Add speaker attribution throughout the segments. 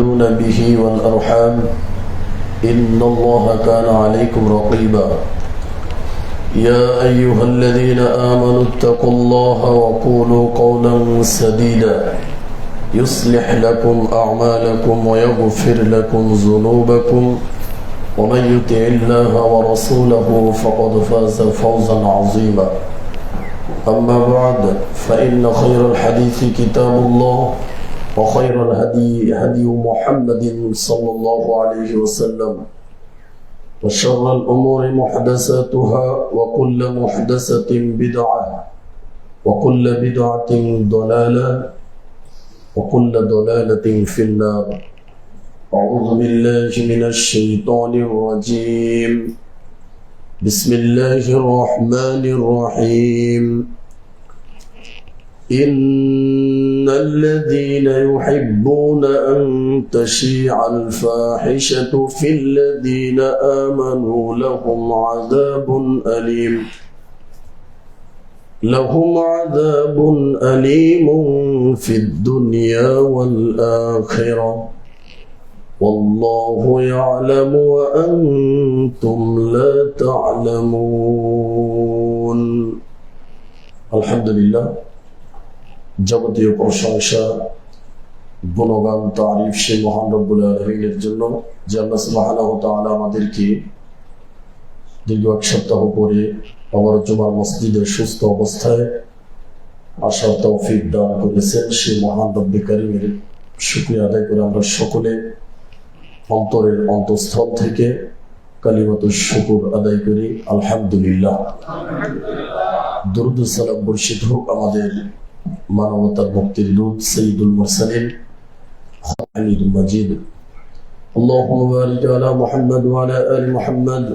Speaker 1: به والأرحام إن الله كان عليكم رقيبا يا أيها الذين آمنوا اتقوا الله وقولوا قولا سديدا يصلح لكم أعمالكم ويغفر لكم ذنوبكم ومن يطع الله ورسوله فقد فاز فوزا عظيما أما بعد فإن خير الحديث كتاب الله وخير الهدي هدي محمد صلى الله عليه وسلم وشر الأمور محدثاتها وكل محدثة بدعة وكل بدعة ضلالة وكل ضلالة في النار أعوذ بالله من الشيطان الرجيم بسم الله الرحمن الرحيم إن الذين يحبون أن تشيع الفاحشة في الذين آمنوا لهم عذاب أليم في الدنيا والآخرة والله يعلم وأنتم لا تعلمون الحمد لله যাবতীয় প্রশংসা গুণগান তারিফ সে মহান রব্বুল আলামিনের জন্য যে আল্লাহ সুবহানাহু ওয়া তাআলা আমাদেরকে দীর্ঘ এক সপ্তাহ পরে আবার জুমার মসজিদে সুস্থ অবস্থায় আসার তৌফিক দান করেছেন। সেই মহান রব্বুল কারীমের শুকরিয়া আদায় করে আমরা সকলে অন্তরের অন্তঃস্থল থেকে কালিমাতুশ শুকর আদায় করি আলহামদুলিল্লাহ। দরুদ ও সালাম বর্ষিত হোক আমাদের মানবতার মুক্তির দূত সাইয়্যিদুল মুরসালিন হামিদুল মাজিদ। আল্লাহুম্মা বারিক আলা মুহাম্মাদ ওয়া আলা আলি মুহাম্মাদ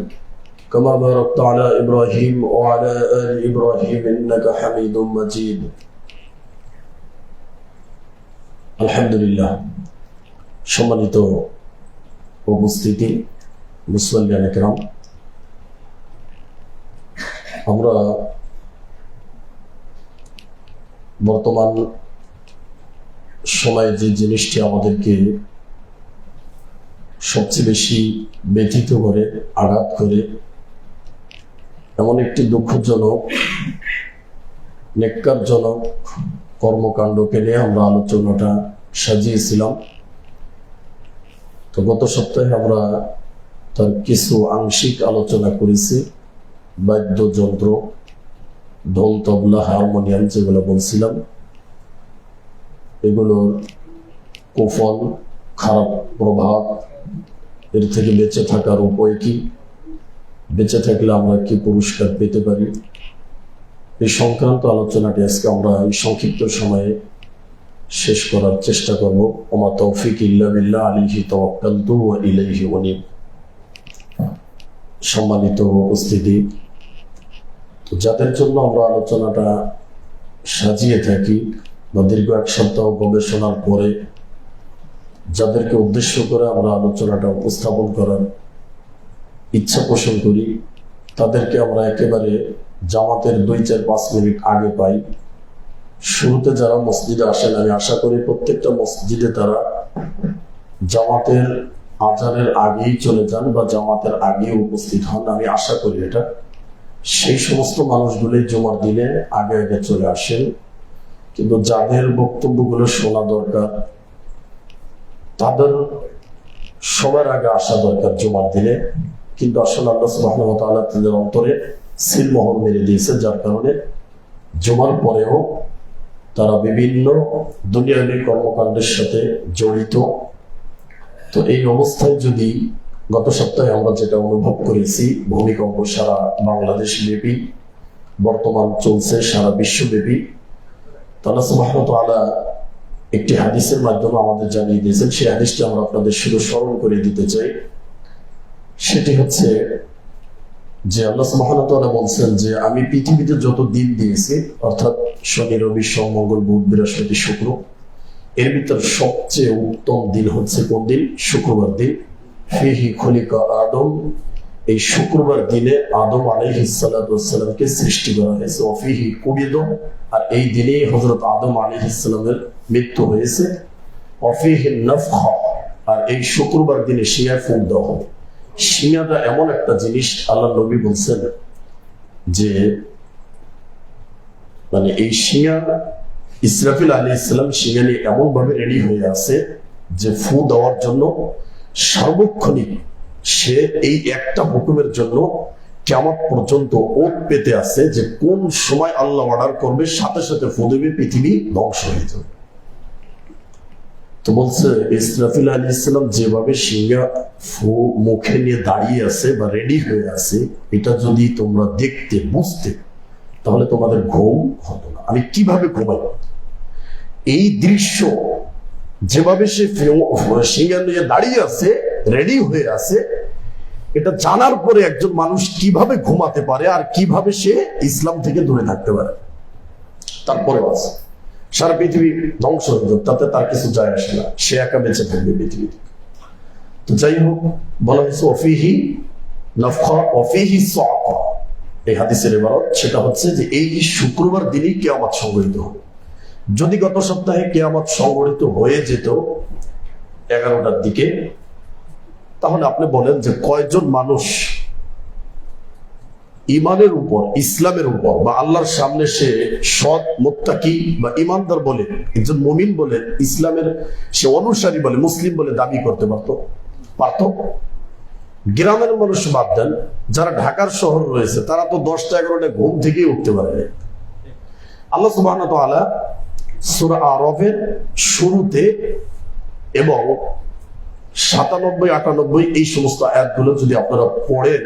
Speaker 1: কামা বারাকতা আলা ইব্রাহিম ওয়া আলা আলি ইব্রাহিম ইন্নাকা হামিদুম মাজিদ। আলহামদুলিল্লাহ। সম্মানিত উপস্থিতি মুসলিয়ানে কেরাম, আমরা বর্তমান সময়ে যে জিনিসটি আমাদেরকে সবচেয়ে বেশি ব্যথিত করে, আঘাত করে, এমন একটি দুঃখজনক নেক্কারজনক কর্মকাণ্ডকে নিয়ে আমরা আলোচনাটা সাজিয়েছিলাম। তো গত সপ্তাহে আমরা তার কিছু আংশিক আলোচনা করেছি। বাদ্যযন্ত্র, ঢোল, তবলা, হারমোনিয়াম যেগুলো বলছিলাম, এগুলোর কুফল, খারাপ প্রভাব, এর থেকে বেঁচে থাকার উপায় কি, বেঁচে থাকলে আমরা কি পুরস্কার পেতে পারি, এই সংক্রান্ত আলোচনাটি আজকে আমরা এই সংক্ষিপ্ত সময়ে শেষ করার চেষ্টা করব। ওমা তৌফিক ইল্লা বিল্লাহ আলাইহি তাওয়াক্কালতু ওয়া ইলাইহি উনীব। সম্মানিত উপস্থিতি, যাদের জন্য আমরা আলোচনাটা সাজিয়ে থাকি বা দীর্ঘ এক সপ্তাহ গবেষণার পরে যাদেরকে উদ্দেশ্য করে আমরা আলোচনাটা উপস্থাপন করার ইচ্ছা পোষণ করি, তাদেরকে আমরা একেবারে জামাতের 2-4-5 মিনিট আগে পাই। শুরুতে যারা মসজিদে আসেন, আমি আশা করি প্রত্যেকটা মসজিদে তারা জামাতের আজানের আগেই চলে যান বা জামাতের আগেই উপস্থিত হন, আমি আশা করি এটা। সেই সমস্ত মানুষগুলি জুমার দিনে আগে আগে চলে আসেন, কিন্তু যাদের বক্তব্যগুলো শোনা দরকার তাদের সবার আগে আসা দরকার জুমার দিনে। কিন্তু আসলে আল্লাহ সুবহানাহু ওয়া তাআলা তাদের অন্তরে সিলমোহর মেরে দিয়েছে, যার কারণে জুমার পরেও তারা বিভিন্ন দুনিয়াবী কর্মকাণ্ডের সাথে জড়িত। তো এই অবস্থায় যদি গত সপ্তাহে আমরা যেটা অনুভব করেছি, ভূমিকম্প সারা বাংলাদেশ ব্যাপী বর্তমান চলছে, সারা বিশ্বব্যাপী, আল্লাহ সুবহানাহু ওয়া তাআলা একটি হাদিসের মাধ্যমে আমাদের জানিয়ে দিয়েছেন। সেই হাদিসটি আমরা আপনাদের শুধু স্মরণ করে দিতে চাই। সেটি হচ্ছে যে আল্লাহ সুবহানাহু ওয়া তাআলা বলছেন যে আমি পৃথিবীতে যত দিন দিয়েছি, অর্থাৎ শনি, রবি, সোম, মঙ্গল, বুধ, বৃহস্পতি, শুক্র, এর ভিতর সবচেয়ে উত্তম দিন হচ্ছে কোন দিন? শুক্রবার দিন। ফিহি খুলিকা আদম, এই শুক্রবার দিনে আদম আলাইহিস সালাতু ওয়াস সালামকে সৃষ্টি করা হয়েছে। ওয়াফিহি কুবিদ, আর এই দিনেই হযরত আদম আলাইহিস সালামের মৃত্যু হয়েছে। ওয়াফিহি নাফখা, আর এই শুক্রবার দিনে শিয়ায় ফুক দেওয়া হবে। শিয়াটা এমন একটা জিনিস, আল্লাহ নবী বলছেন যে মানে এই শিয়া, ইসরাফিল আলাইহিস সালাম শিয়া নিয়ে এমন ভাবে রেডি হয়ে আছে যে ফু দেওয়ার জন্য সার্বক্ষণিক সে এই একটা হুকুমের জন্য কিয়ামত পর্যন্ত ওত পেতে আছে যে কোন সময় আল্লাহ অর্ডার করবে সাথে সাথে ফু দেবে, পৃথিবী ধ্বংস হয়ে যাবে। তো বলছে ইসরাফিল আলাইহিস সালাম যেভাবে সিংহা ফু মুখে নিয়ে দাঁড়িয়ে আছে বা রেডি হয়ে আছে, এটা যদি তোমরা দেখতে বুঝতে তাহলে তোমাদের ঘুম হতো না। আমি কিভাবে ঘুমাই? এই দৃশ্য যেভাবে সে সিংহা নিয়ে দাঁড়িয়ে আছে, রেডি হয়ে আছে, এটা জানার পরে একজন মানুষ কিভাবে ঘুমাতে পারে আর কিভাবে সে ইসলাম থেকে দূরে থাকতে পারে। তারপরে আছে সারা পৃথিবী ধ্বংস হয়ে যাবে, তাতে তার কিছু যায় আসে না, সে একা বেঁচে থাকবে পৃথিবীতে। তো যাই হোক, বলা হয়েছে অফিহি নাফখা অফিহি সাআকা, এই হাদিসের ইবারত সেটা হচ্ছে যে এই শুক্রবার দিনই কিয়ামত সংঘটিত হবে। যদি গত সপ্তাহে কিয়ামত সংঘটিত হয়ে যেত 11টার দিকে, তাহলে আপনি বলেন যে কয়জন মানুষ ইমানের উপর, ইসলামের উপর বা আল্লাহর সামনে সে সৎ মুত্তাকি বা ইমানদার বলে, একজন মুমিন বলে, ইসলামের সে অনুসারী বলে, মুসলিম বলে দাবি করতে পারত? গ্রামের মানুষ বাদ দেন, যারা ঢাকার শহর রয়েছে তারা তো 10টা 11টা ঘুম থেকেই উঠতে পারে। আল্লাহ সুবহানাহু ওয়া তাআলা সূরা আরাফের শুরুতে এবং 97, 98 এই সমস্ত আয়াতগুলো যদি আপনারা পড়েন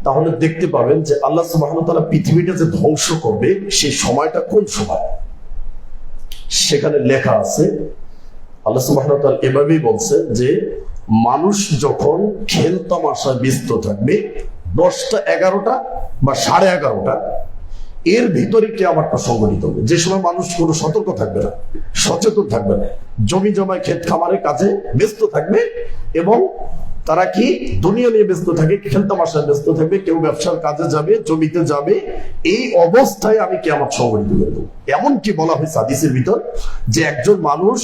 Speaker 1: তাহলে দেখতে পাবেন যে আল্লাহ সুবহানাহু ওয়া তাআলা পৃথিবীটা যে ধ্বংস করবে সেই সময়টা কোন সময় সেখানে লেখা আছে। আল্লাহ সুবহানাহু ওয়া তাআলা এভাবেই বলছেন যে মানুষ যখন খেলতামাশায় ব্যস্ত থাকবে 10টা 11টা বা 11:30 এর ভিতরে কিয়ামতটা সংঘটিত হবে, যে সময় মানুষ কোনো সতর্ক থাকবে না, সচেতন থাকবে না, জমি জমায় ক্ষেত খামারের কাজে ব্যস্ত থাকবে এবং তারা কি দুনিয়া নিয়ে ব্যস্ত থাকে, খেলতামাশায় ব্যস্ত থাকবে, কেউ ব্যবসার কাজে যাবে, জমিতে যাবে। এই অবস্থায় আমি কিয়ামত সংঘটিত করে দেবো। এমনকি বলা হয়েছে হাদিসের ভিতর যে একজন মানুষ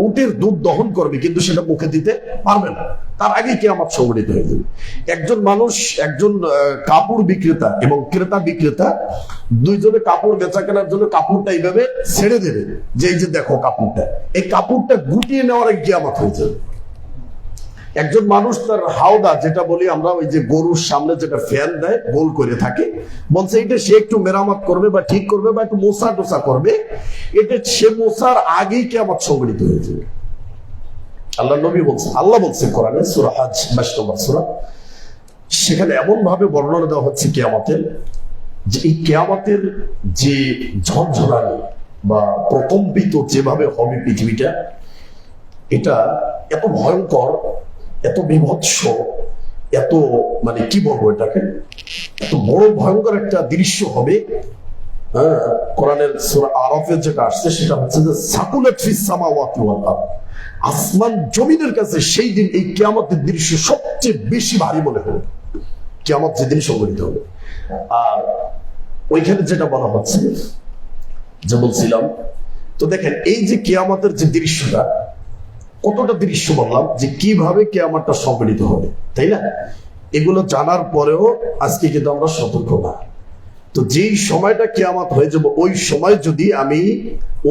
Speaker 1: উটের দুধ দহন করবে কিন্তু সেটা মুখে দিতে পারবে না, তার আগে কিয়ামত সংঘটিত হয়ে যাবে। একজন মানুষ, একজন কাপড় বিক্রেতা এবং ক্রেতা বিক্রেতা দুইজনে কাপড় বেচা কেনার জন্য কাপড়টা এইভাবে ছেড়ে দেবে যে এই যে দেখো কাপড়টা, এই কাপড়টা গুটিয়ে নেওয়ার আগে কিয়ামত হয়ে যাবে। একজন মানুষ তার হাওদা, যেটা বলি আমরা ওই যে গরুর সামনে যেটা ফ্যান দেয় গোল করে থাকে, বলছে এটা সে একটু মেরামত করবে বা ঠিক করবে বা একটু মোছা টোসা করবে, এটা সে মোছার আগেই কিয়ামত সংঘটিত হয়ে যাবে। আল্লাহ নবী বলছে, আল্লাহ বলছে কোরআনে সূরা হজ 22 নম্বর সূরা, সেখানে এমন ভাবে বর্ণনা দেওয়া হচ্ছে কিয়ামতের, যে এই কিয়ামতের যে ঝনঝনানি বা প্রকম্পিত যেভাবে হবে পৃথিবীটা, এটা এত ভয়ঙ্কর, এত বিভৎস, এত মানে কি বলবো এটাকে, এত বড় ভয়ঙ্কর একটা দৃশ্য হবে। কোরআনের সূরা আরাফে যেটা আসছে সেটা হচ্ছে যে সাকুলাত ফিস সামাওয়াতি ওয়াল আরদ, আসমান জমিনের কাছে সেই দিন এই কিয়ামতের দৃশ্য সবচেয়ে বেশি ভারী মনে হবে, কিয়ামত যেদিন সংঘটিত হবে। আর ওইখানে যেটা বলা হচ্ছে যে বলছিলাম, তো দেখেন এই যে কিয়ামতের যে দৃশ্যটা, কতটা দৃশ্য বললাম যে কিভাবে কিয়ামতটা সংঘটিত হবে, তাই না? এগুলো জানার পরেও আজকে কিন্তু আমরা সতর্ক না। তো যেই সময়টা কিয়ামত হয়ে যাবে ওই সময় যদি আমি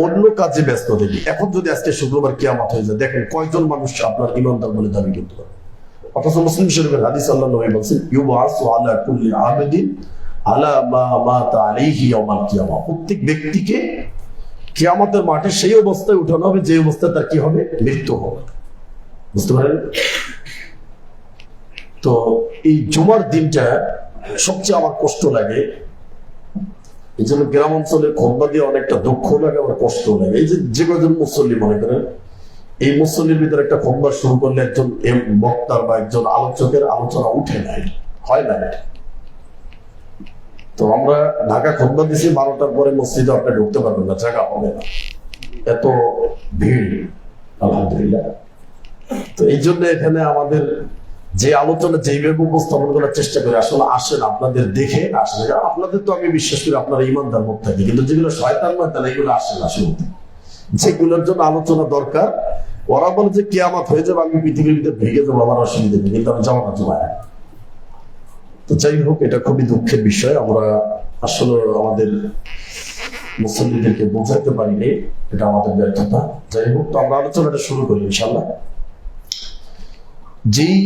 Speaker 1: অন্য কাজে ব্যস্ত থাকি, এখন যদি আজকে শুক্রবার কিয়ামত হয়ে যায়, দেখেন কয়জন মানুষ আপনার ইমানদার বলে দাবি করতে পারে। অথচ মুসলিম শরীফের হাদিস আল্লাহ নবী বলেছেন ইউবাসু আলা কুল্লি আবদিন আলা মা মাতা আলাইহি ইয়াউমাল কিয়ামা, প্রত্যেক ব্যক্তিকে কিয়ামতের মাঠে সেই অবস্থায় উঠানো হবে যে অবস্থায় তার কি হবে, মৃত্যু হবে। বুঝতে পারেন? তো এই জুমার দিনটা সবচেয়ে আমার কষ্ট লাগে, এই জন্য গ্রাম অঞ্চলে খুতবা দিয়ে অনেকটা দুঃখ লাগে, আমার কষ্ট লাগে। এই যে কয়েকজন মুসল্লি মনে করেন, এই মুসল্লির ভিতরে একটা খুতবা শুরু করলে একজন বক্তার বা একজন আলোচকের আলোচনা উঠে নাই, হয় না। তো আমরা ঢাকা খুতবা দিছি 12টার পরে, মসজিদে আপনি ঢুকতে পারবেন না, জায়গা হবে না, এত ভিড় আলহামদুলিল্লাহ। তো এই জন্য এখানে আমাদের যে আলোচনা যেইভাবে উপস্থাপন করার চেষ্টা করি, আসলে আসেন আপনাদের দেখে আসেন। আপনাদের তো আমি বিশ্বাস করি আপনারা ইমানদার মুখ থাকে, কিন্তু যেগুলো শয়তান ময়তান এগুলো আসে না। শুনতে যেগুলোর জন্য আলোচনা দরকার ওরা বলে যে কিয়ামত হয়ে যাবে, আমি পৃথিবীর ভিতরে ভেঙে যাবো, আমার অসুবিধা নেই, কিন্তু আমি যাবো না জমায়। তো যাই হোক, এটা খুবই দুঃখের বিষয়। আমরা আসলে আমাদের মুসলিমদেরকে বোঝাতে পারিনি, এটা আমাদের ব্যর্থতা। যাই হোক, তো আমরা আলোচনাটা শুরু করি ইনশাল্লাহ। যেই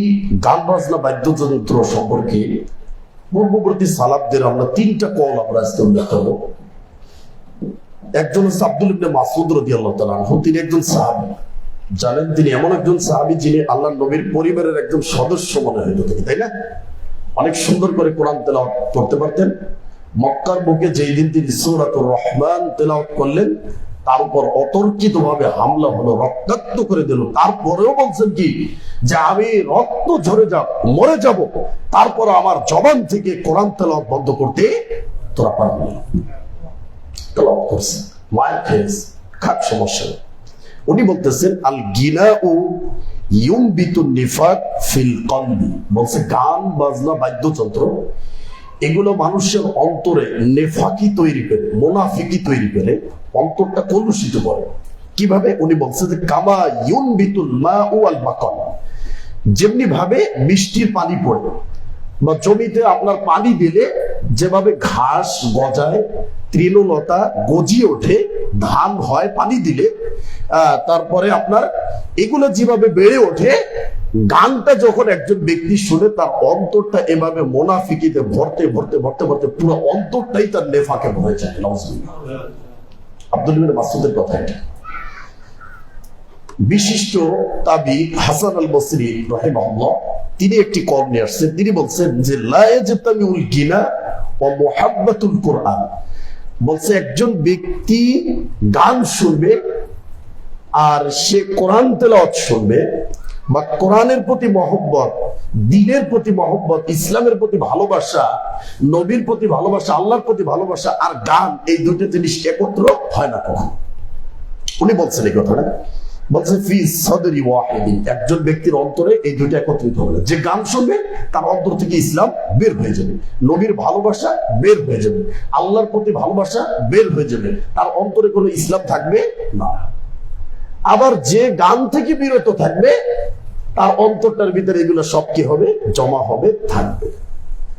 Speaker 1: গান বাজনা বাদ্যযন্ত্র সম্পর্কে পূর্ববর্তী সালাফদের আমরা তিনটা কল আমরা আজকে উল্লেখ করবো। একজন হচ্ছে আব্দুল ইবনে মাসউদ রাদিয়াল্লাহু তাআলা আনহু। তিনি একজন সাহাবী, জানেন তিনি এমন একজন সাহাবী যিনি আল্লাহর নবীর পরিবারের একজন সদস্য মনে হইত থেকে, তাই না? অনেক সুন্দর করে কোরআন তেলাওয়াত করতে পারতেন। মক্কার বুকে যেই দিন তিনি সূরাতুর রহমান তেলাওয়াত করলেন, তার উপর অতর্কিত ভাবে হামলা হলো, রক্তাক্ত করে দিল। তারপরেও বলছেন কি যে আমি রক্ত ঝরে যাব, মরে যাব, তারপর আমার জবান থেকে কোরআন তেলাওয়াত বন্ধ করতে তোরা পারবি না। তেলাওয়াত করছেন, মায়ের খেয়েছে, খাট সমস্যা। উনি বলতেছেন আল গিনাউ ইউমবিতুন নিফাক ফিল কলবি। বলছে গান বাজনা বাদ্যযন্ত্র এগুলো মানুষের অন্তরে নেফাকি তৈরি করে, মুনাফিকি তৈরি করে, অন্তরটা কলুষিত করে। কিভাবে? উনি বলছে যে কামা ইউনবিতুল মাউ আল বাকাল। যেমনি ভাবে বৃষ্টির পানি পড়ে বা জমিতে আপনার পানি দিলে যেভাবে ঘাস গজায়, তৃণলতা গজিয়ে ওঠে, ধান হয় পানি দিলে, তারপরে আপনার এগুলো যেভাবে বেড়ে ওঠে, গানটা যখন একজন ব্যক্তি শুনে তার অন্তরটা এভাবে মুনাফিকিতে ভরতে ভরতে ভরতে ভরতে পুরো অন্তরটাই তার নেফাকে ভরে যায়। আব্দুল ইবনে মাসউদের কথা এটা। বিশিষ্ট তাবি হাসান আল বসরি রাহিমাহুল্লাহ তিনি একটি কল নিয়ে আসছেন। তিনি বলছেন যে লা ইয়াজতামিউল গিনা ওয়া মুহাব্বাতুল কোরআন। বলছে একজন ব্যক্তি গান শুনবে আর সে কোরআন তেলাওয়াত শুনবে, বা কোরআনের প্রতি মহব্বত, দ্বীনের প্রতি মহব্বত, ইসলামের প্রতি ভালোবাসা, নবীর প্রতি ভালোবাসা, আল্লাহর প্রতি ভালোবাসা আর গান, এই দুটো জিনিস একত্র হয় না কখন। উনি বলছেন এই কথাটা, বলছে ফি সাদরি ওয়াহিদিন, একজন ব্যক্তির অন্তরে এই দুটো একত্রিত হবে না। যে গান শুনবে তার অন্তর থেকে ইসলাম বের হয়ে যাবে, নবীর ভালোবাসা বের হয়ে যাবে, আল্লাহর প্রতি ভালোবাসা বের হয়ে যাবে, তার অন্তরে কোনো ইসলাম থাকবে না। আবার যে গান থেকে বিরত থাকবে তার অন্তরটার ভিতরে এগুলো সব কি হবে? জমা হবে, থাকবে।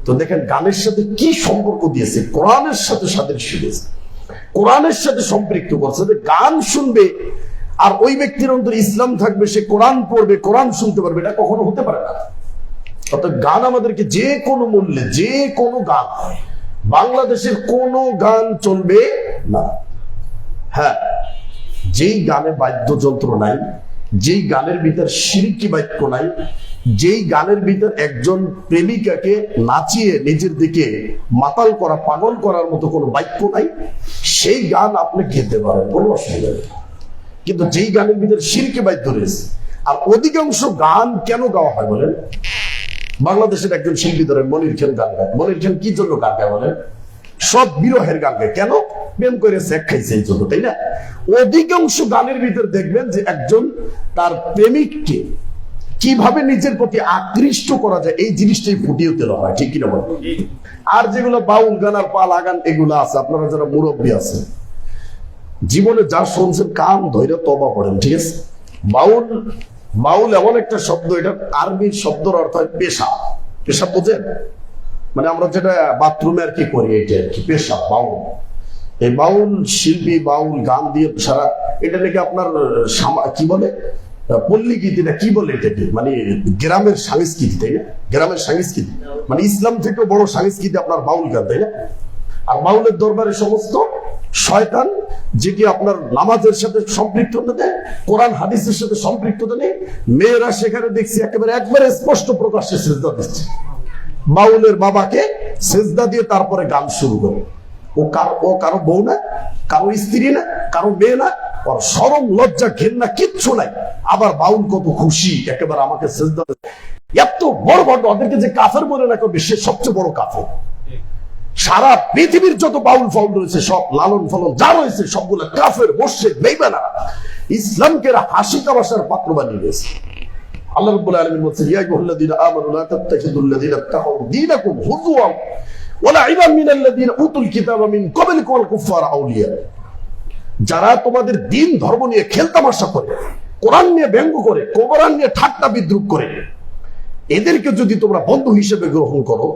Speaker 1: তো দেখেন গানের সাথে কি সম্পর্ক দিয়েছে, কোরআনের সাথে সাদৃশ্য দিয়েছে, কোরআনের সাথে সম্পৃক্ত করছে। গান শুনবে আর ওই ব্যক্তির অন্তরে ইসলাম থাকবে, সে কোরআন পড়বে, কোরআন শুনতে পারবে, এটা কখনো হতে পারে না। অর্থাৎ গান আমাদেরকে যে কোনো মূল্যে, যে কোনো গান, বাংলাদেশের কোনো গান চলবে না। হ্যাঁ, যেই গানে বাদ্যযন্ত্র নাই, যেই গানের ভিতর শিরকি বাক্য নাই, যেই গানের ভিতর একজন প্রেমিকাকে নাচিয়ে নিজের দিকে মাতাল করা, পাগল করার মতো কোনো বাক্য নাই, সেই গান আপনি খেতে পারেন, কোনো অসুবিধা নেই। কিন্তু যেই গানের ভিতর শিরকি বাদ্য রয়েছে, আর অধিকাংশ গান কেন গাওয়া হয় বলেন? বাংলাদেশের একজন শিল্পী ধরেন মনির খান গান গায়। মনির খান কি জন্য গান গায় বলেন? সব বিরহের গান গায়। কেন? প্রেম করে সেক খাইছে এই জন্য, তাই না? অধিকাংশ গানের ভিতর দেখবেন যে একজন তার প্রেমিককে কিভাবে নিজের প্রতি আকৃষ্ট করা যায়, এই জিনিসটাই ফুটিয়ে তোলা হয়, ঠিক কিনা বলেন? আর যেগুলো বাউল গান আর পালা গান এগুলো আছে, আপনারা যারা মুরব্বী আছেন, জীবনে যা শুনছেন কান ধৈর্য তবা পড়েন, ঠিক আছে? বাউল, বাউল এমন একটা শব্দ, এটা আরবির শব্দের অর্থ হয় পেশা। পেশা বোঝেন? মানে আমরা যেটা বাথরুমে আর কি করি, এটা আর কি পেশা, বাউল। এই বাউল শিল্পী বাউল গান দিয়ে সারা, এটা নাকি আপনার কি বলে, পল্লী গীতি না কি বলে এটাকে, মানে গ্রামের সংস্কৃতি, তাই না? গ্রামের সংস্কৃতি মানে ইসলাম থেকে বড় সংস্কৃতি আপনার বাউল গান, তাই না? আর বাউলের দরবারে সমস্ত শয়তান, যেটি আপনার নামাজের সাথে সম্পৃক্ততা নেই, কোরআন হাদিসের সাথে সম্পৃক্ততা নেই, মেয়েরা সেখানে দেখছি একবারে স্পষ্ট প্রকাশ্যে সেজদা দিচ্ছে। বাউলের বাবাকে সেজদা দিয়ে তারপরে গান শুরু করে। ও কারো বউ না, কারো স্ত্রী না, কারো মেয়ে না, ওর শরম লজ্জা ঘেন্না কিচ্ছু নাই। আবার বাউল কত খুশি, একেবারে আমাকে সেজদা, এত বড় বড়, ওদেরকে যে কাফের মনে না করবে সে সবচেয়ে বড় কাফের। সারা পৃথিবীর যত বাউল ফাউল রয়েছে, সব লালন ফালন যা রয়েছে, সবগুলো কাফের, মুশরিক, বেঈমান, ইসলামকে হাসি তামাশার পাত্র বানিয়ে দিয়েছে। আল্লাহ রাব্বুল আলামিন বলেছেন, ইয়া আইয়ুহাল্লাযীনা আমানু লা তাত্তাখিযুল্লাযীনা ইত্তাখাযু দীনাকুম হুজওয়ান ওয়া লা'iবান মিনাল্লাযীনা উতুল কিতাবা মিন ক্বাবলিকুম ওয়াল কুফফারা আউলিয়া। যারা তোমাদের দ্বীন ধর্ম নিয়ে খেলতামাশা করে, কোরআন নিয়ে ব্যঙ্গ করে, কোরআন নিয়ে ঠাট্টা বিদ্রুপ করে, এদেরকে যদি তোমরা বন্ধু হিসেবে গ্রহণ করো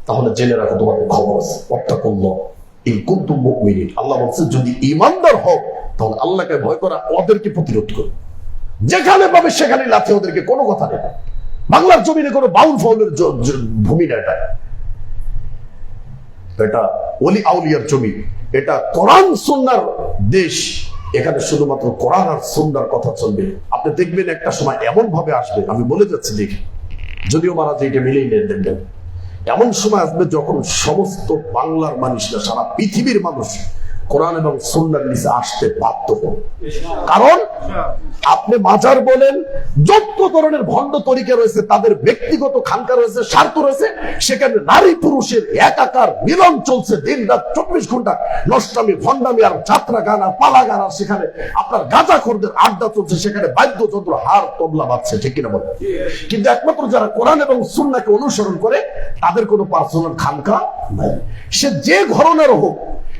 Speaker 1: তাহলে জেনে রাখো তোমাদের খবর আছে। ওয়াত্তাকুল্লাহ ইন কুনতুম মুমিনিন। আল্লাহ বলছে যদি ঈমানদার হও তাহলে আল্লাহকে ভয় করা, ওদেরকে প্রতিরোধ করো, যেখানে পাবে সেখানে লাথি, ওদেরকে কোনো কথা নেই। বাংলার জমিনে কোনো বাউল ফাউলের ভূমি না, এটা ওলি আউলিয়ার জমি, এটা কোরআন সুন্নাহর দেশ। এখানে শুধুমাত্র কোরআন আর সুন্নাহর কথা চলবে। আপনি দেখবেন একটা সময় এমন ভাবে আসবে, আমি বলে যাচ্ছি দেখি, যদিও মারা যেটা মিলেই নেন, দেখবেন এমন সময় আসবে যখন সমস্ত বাংলার মানুষরা, সারা পৃথিবীর মানুষ কোরআন এবং সুন্নাহর নিচে আসতে বাধ্য হবে। কারণ আপনি মাজার বলেন, যত ধরনের ভণ্ড তরিকা রয়েছে, তাদের ব্যক্তিগত খানকা রয়েছে, স্বার্থ রয়েছে, সেখানে নারী পুরুষের একাকার মিলন চলছে দিন রাত 24 ঘন্টা, নষ্টামি ভণ্ডামি আর যাত্রা গান আর পালা গান, আর সেখানে আপনার গাঁজাখোরদের আড্ডা চলছে, সেখানে বাদ্যযন্ত্র হার তবলা বাজছে, ঠিক কিনা বলেন? কিন্তু একমাত্র যারা কোরআন এবং সুন্নাহকে অনুসরণ করে তাদের কোনো পার্সোনাল খানকা নাই। সে যে ঘরনার হোক,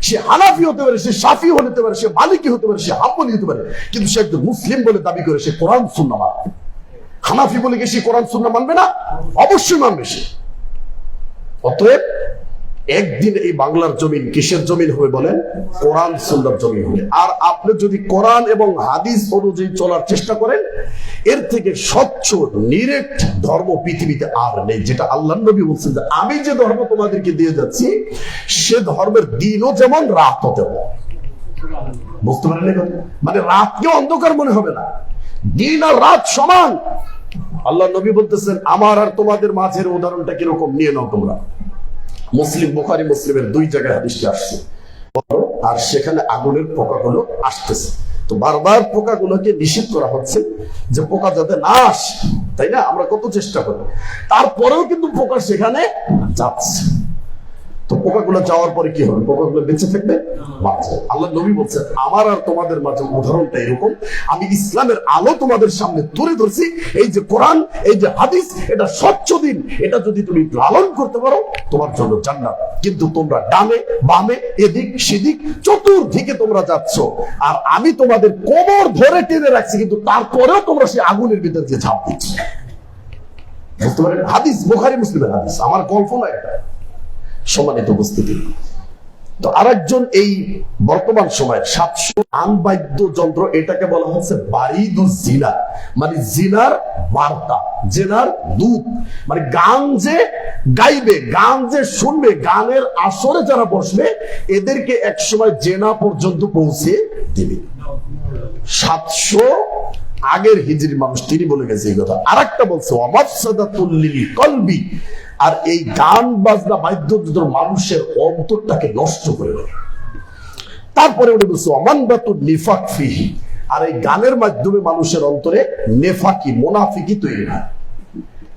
Speaker 1: সে হানাফি হতে পারে, সে শাফি হতে পারে, সে মালিকি হতে পারে, সে হাম্বলি হতে পারে, কিন্তু সে একজন মুসলিম বলে দাবি করে সে কোরআন সুন্নাহ মানবে। হানাফি বলে কি সে কোরআন সুন্নাহ মানবে না? অবশ্যই মানবে সে। অতএব একদিন এই বাংলার জমিন কিসের জমিন হবে বলেন? কোরআন সুন্নাহর জমিন হবে। আর আপনি যদি কোরআন এবং হাদিস অনুযায়ী চলার চেষ্টা করেন, এর থেকে স্বচ্ছ নিরেট ধর্ম পৃথিবীতে আর নেই। যেটা আল্লাহর নবী বলছেন যে আমি যে ধর্ম তোমাদেরকে দিয়ে যাচ্ছি, সে ধর্মের দিনও যেমন রাতও তেমন। বুঝতে পারেন? মানে রাতকে অন্ধকার মনে হবে না, দিন আর রাত সমান। আল্লাহ নবী বলতেছেন আমার আর তোমাদের মাঝের উদাহরণটা কিরকম নিয়ে নাও তোমরা। মুসলিম, বুখারী মুসলিমের 2 জায়গায় হাদিসটি আসছে। আর সেখানে আগুনের পোকাগুলো আসতেছে, তো বারবার পোকাগুলোকে নিষেধ করা হচ্ছে যে পোকা যাতে না আসে, তাই না? আমরা কত চেষ্টা করি, তারপরেও কিন্তু পোকা সেখানে যাচ্ছে। তো পোকাগুলো যাওয়ার পরে কি হবে? পোকাগুলো বেঁচে থাকবে? আল্লাহ নবী বলছেন আমার আর তোমাদের মাঝে উদাহরণটা এরকম, আমি ইসলামের আলো তোমাদের সামনে তুলে ধরছি। এই যে কোরআন, এই যে হাদিস, এটা স্বচ্ছ দিন, এটা যদি তুমি লালন করতে পারো তোমার জন্য জান্নাত। কিন্তু তোমরা ডানে বামে এদিক সেদিক চতুর্দিকে তোমরা যাচ্ছ, আর আমি তোমাদের কোমর ধরে টেনে রাখছি, কিন্তু তারপরেও তোমরা সেই আগুনের ভিতর দিয়ে ঝাঁপ দিচ্ছ। বুঝতে পারেন? হাদিস বুখারী মুসলিমের হাদিস, আমার গল্প না এটা। সম্মানিত উপস্থিতি, তো আরেকজন এই বর্তমান সময়ের 700 আনবাদ্য যন্ত্র, এটাকে বলা হচ্ছে বারিদুজ জিনা, মানে জিনার বার্তা, জিনার দূত। মানে গান যে গাইবে, গান যে শুনবে, গানের আসরে যারা বসবে, এদেরকে একসময় জেনা পর্যন্ত পৌঁছে দিবে। 700 আগের হিজরি মানুষ, তিনি বলে গেছে এই কথা। আরেকটা বলছে ওয়ামাফসাদাতুল লিল কলবি, আর এই গান বাজনা বাদ্যযন্ত্র মানুষের অন্তরটাকে নষ্ট করে দেয়। তারপরে উনি বলছে ওয়ামানবাতুন নিফাক ফিহি, আর এই গানের মাধ্যমে মানুষের অন্তরে নেফাকি, মুনাফিকি তৈরি হয়।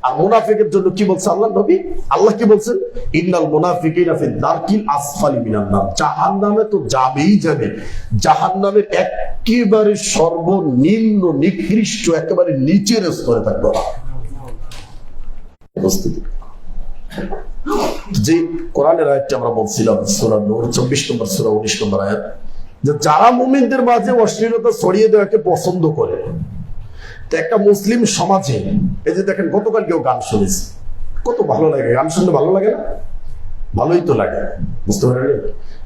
Speaker 1: আর মুনাফিকের জন্য কি বলছে আল্লাহ নবী? আল্লাহ কি বলছেন? ইন্নাল মুনাফিকিনা ফি দারকিল আসফালি মিনান নার, জাহান্নামে তো যাবেই যাবে। জাহান্নামের একেবারে সর্বনিম্ন নিকৃষ্ট, একেবারে নিচের স্তরে থাকবে। উপস্থিতি, যে কোরআনের আয়াতটা আমরা বলছিলাম, সূরা নূর 24 নম্বর সূরা 19 নম্বর আয়াত, যে যারা মুমিনদের মাঝে অশ্লীলতা ছড়িয়ে দেওয়াকে পছন্দ করে। তো একটা মুসলিম সমাজে এই যে দেখেন, গতকাল কেউ গান শুনেছে, কত ভালো লাগে, গান শুনতে ভালো লাগে না? ভালোই তো লাগে। বুঝতে পারেন?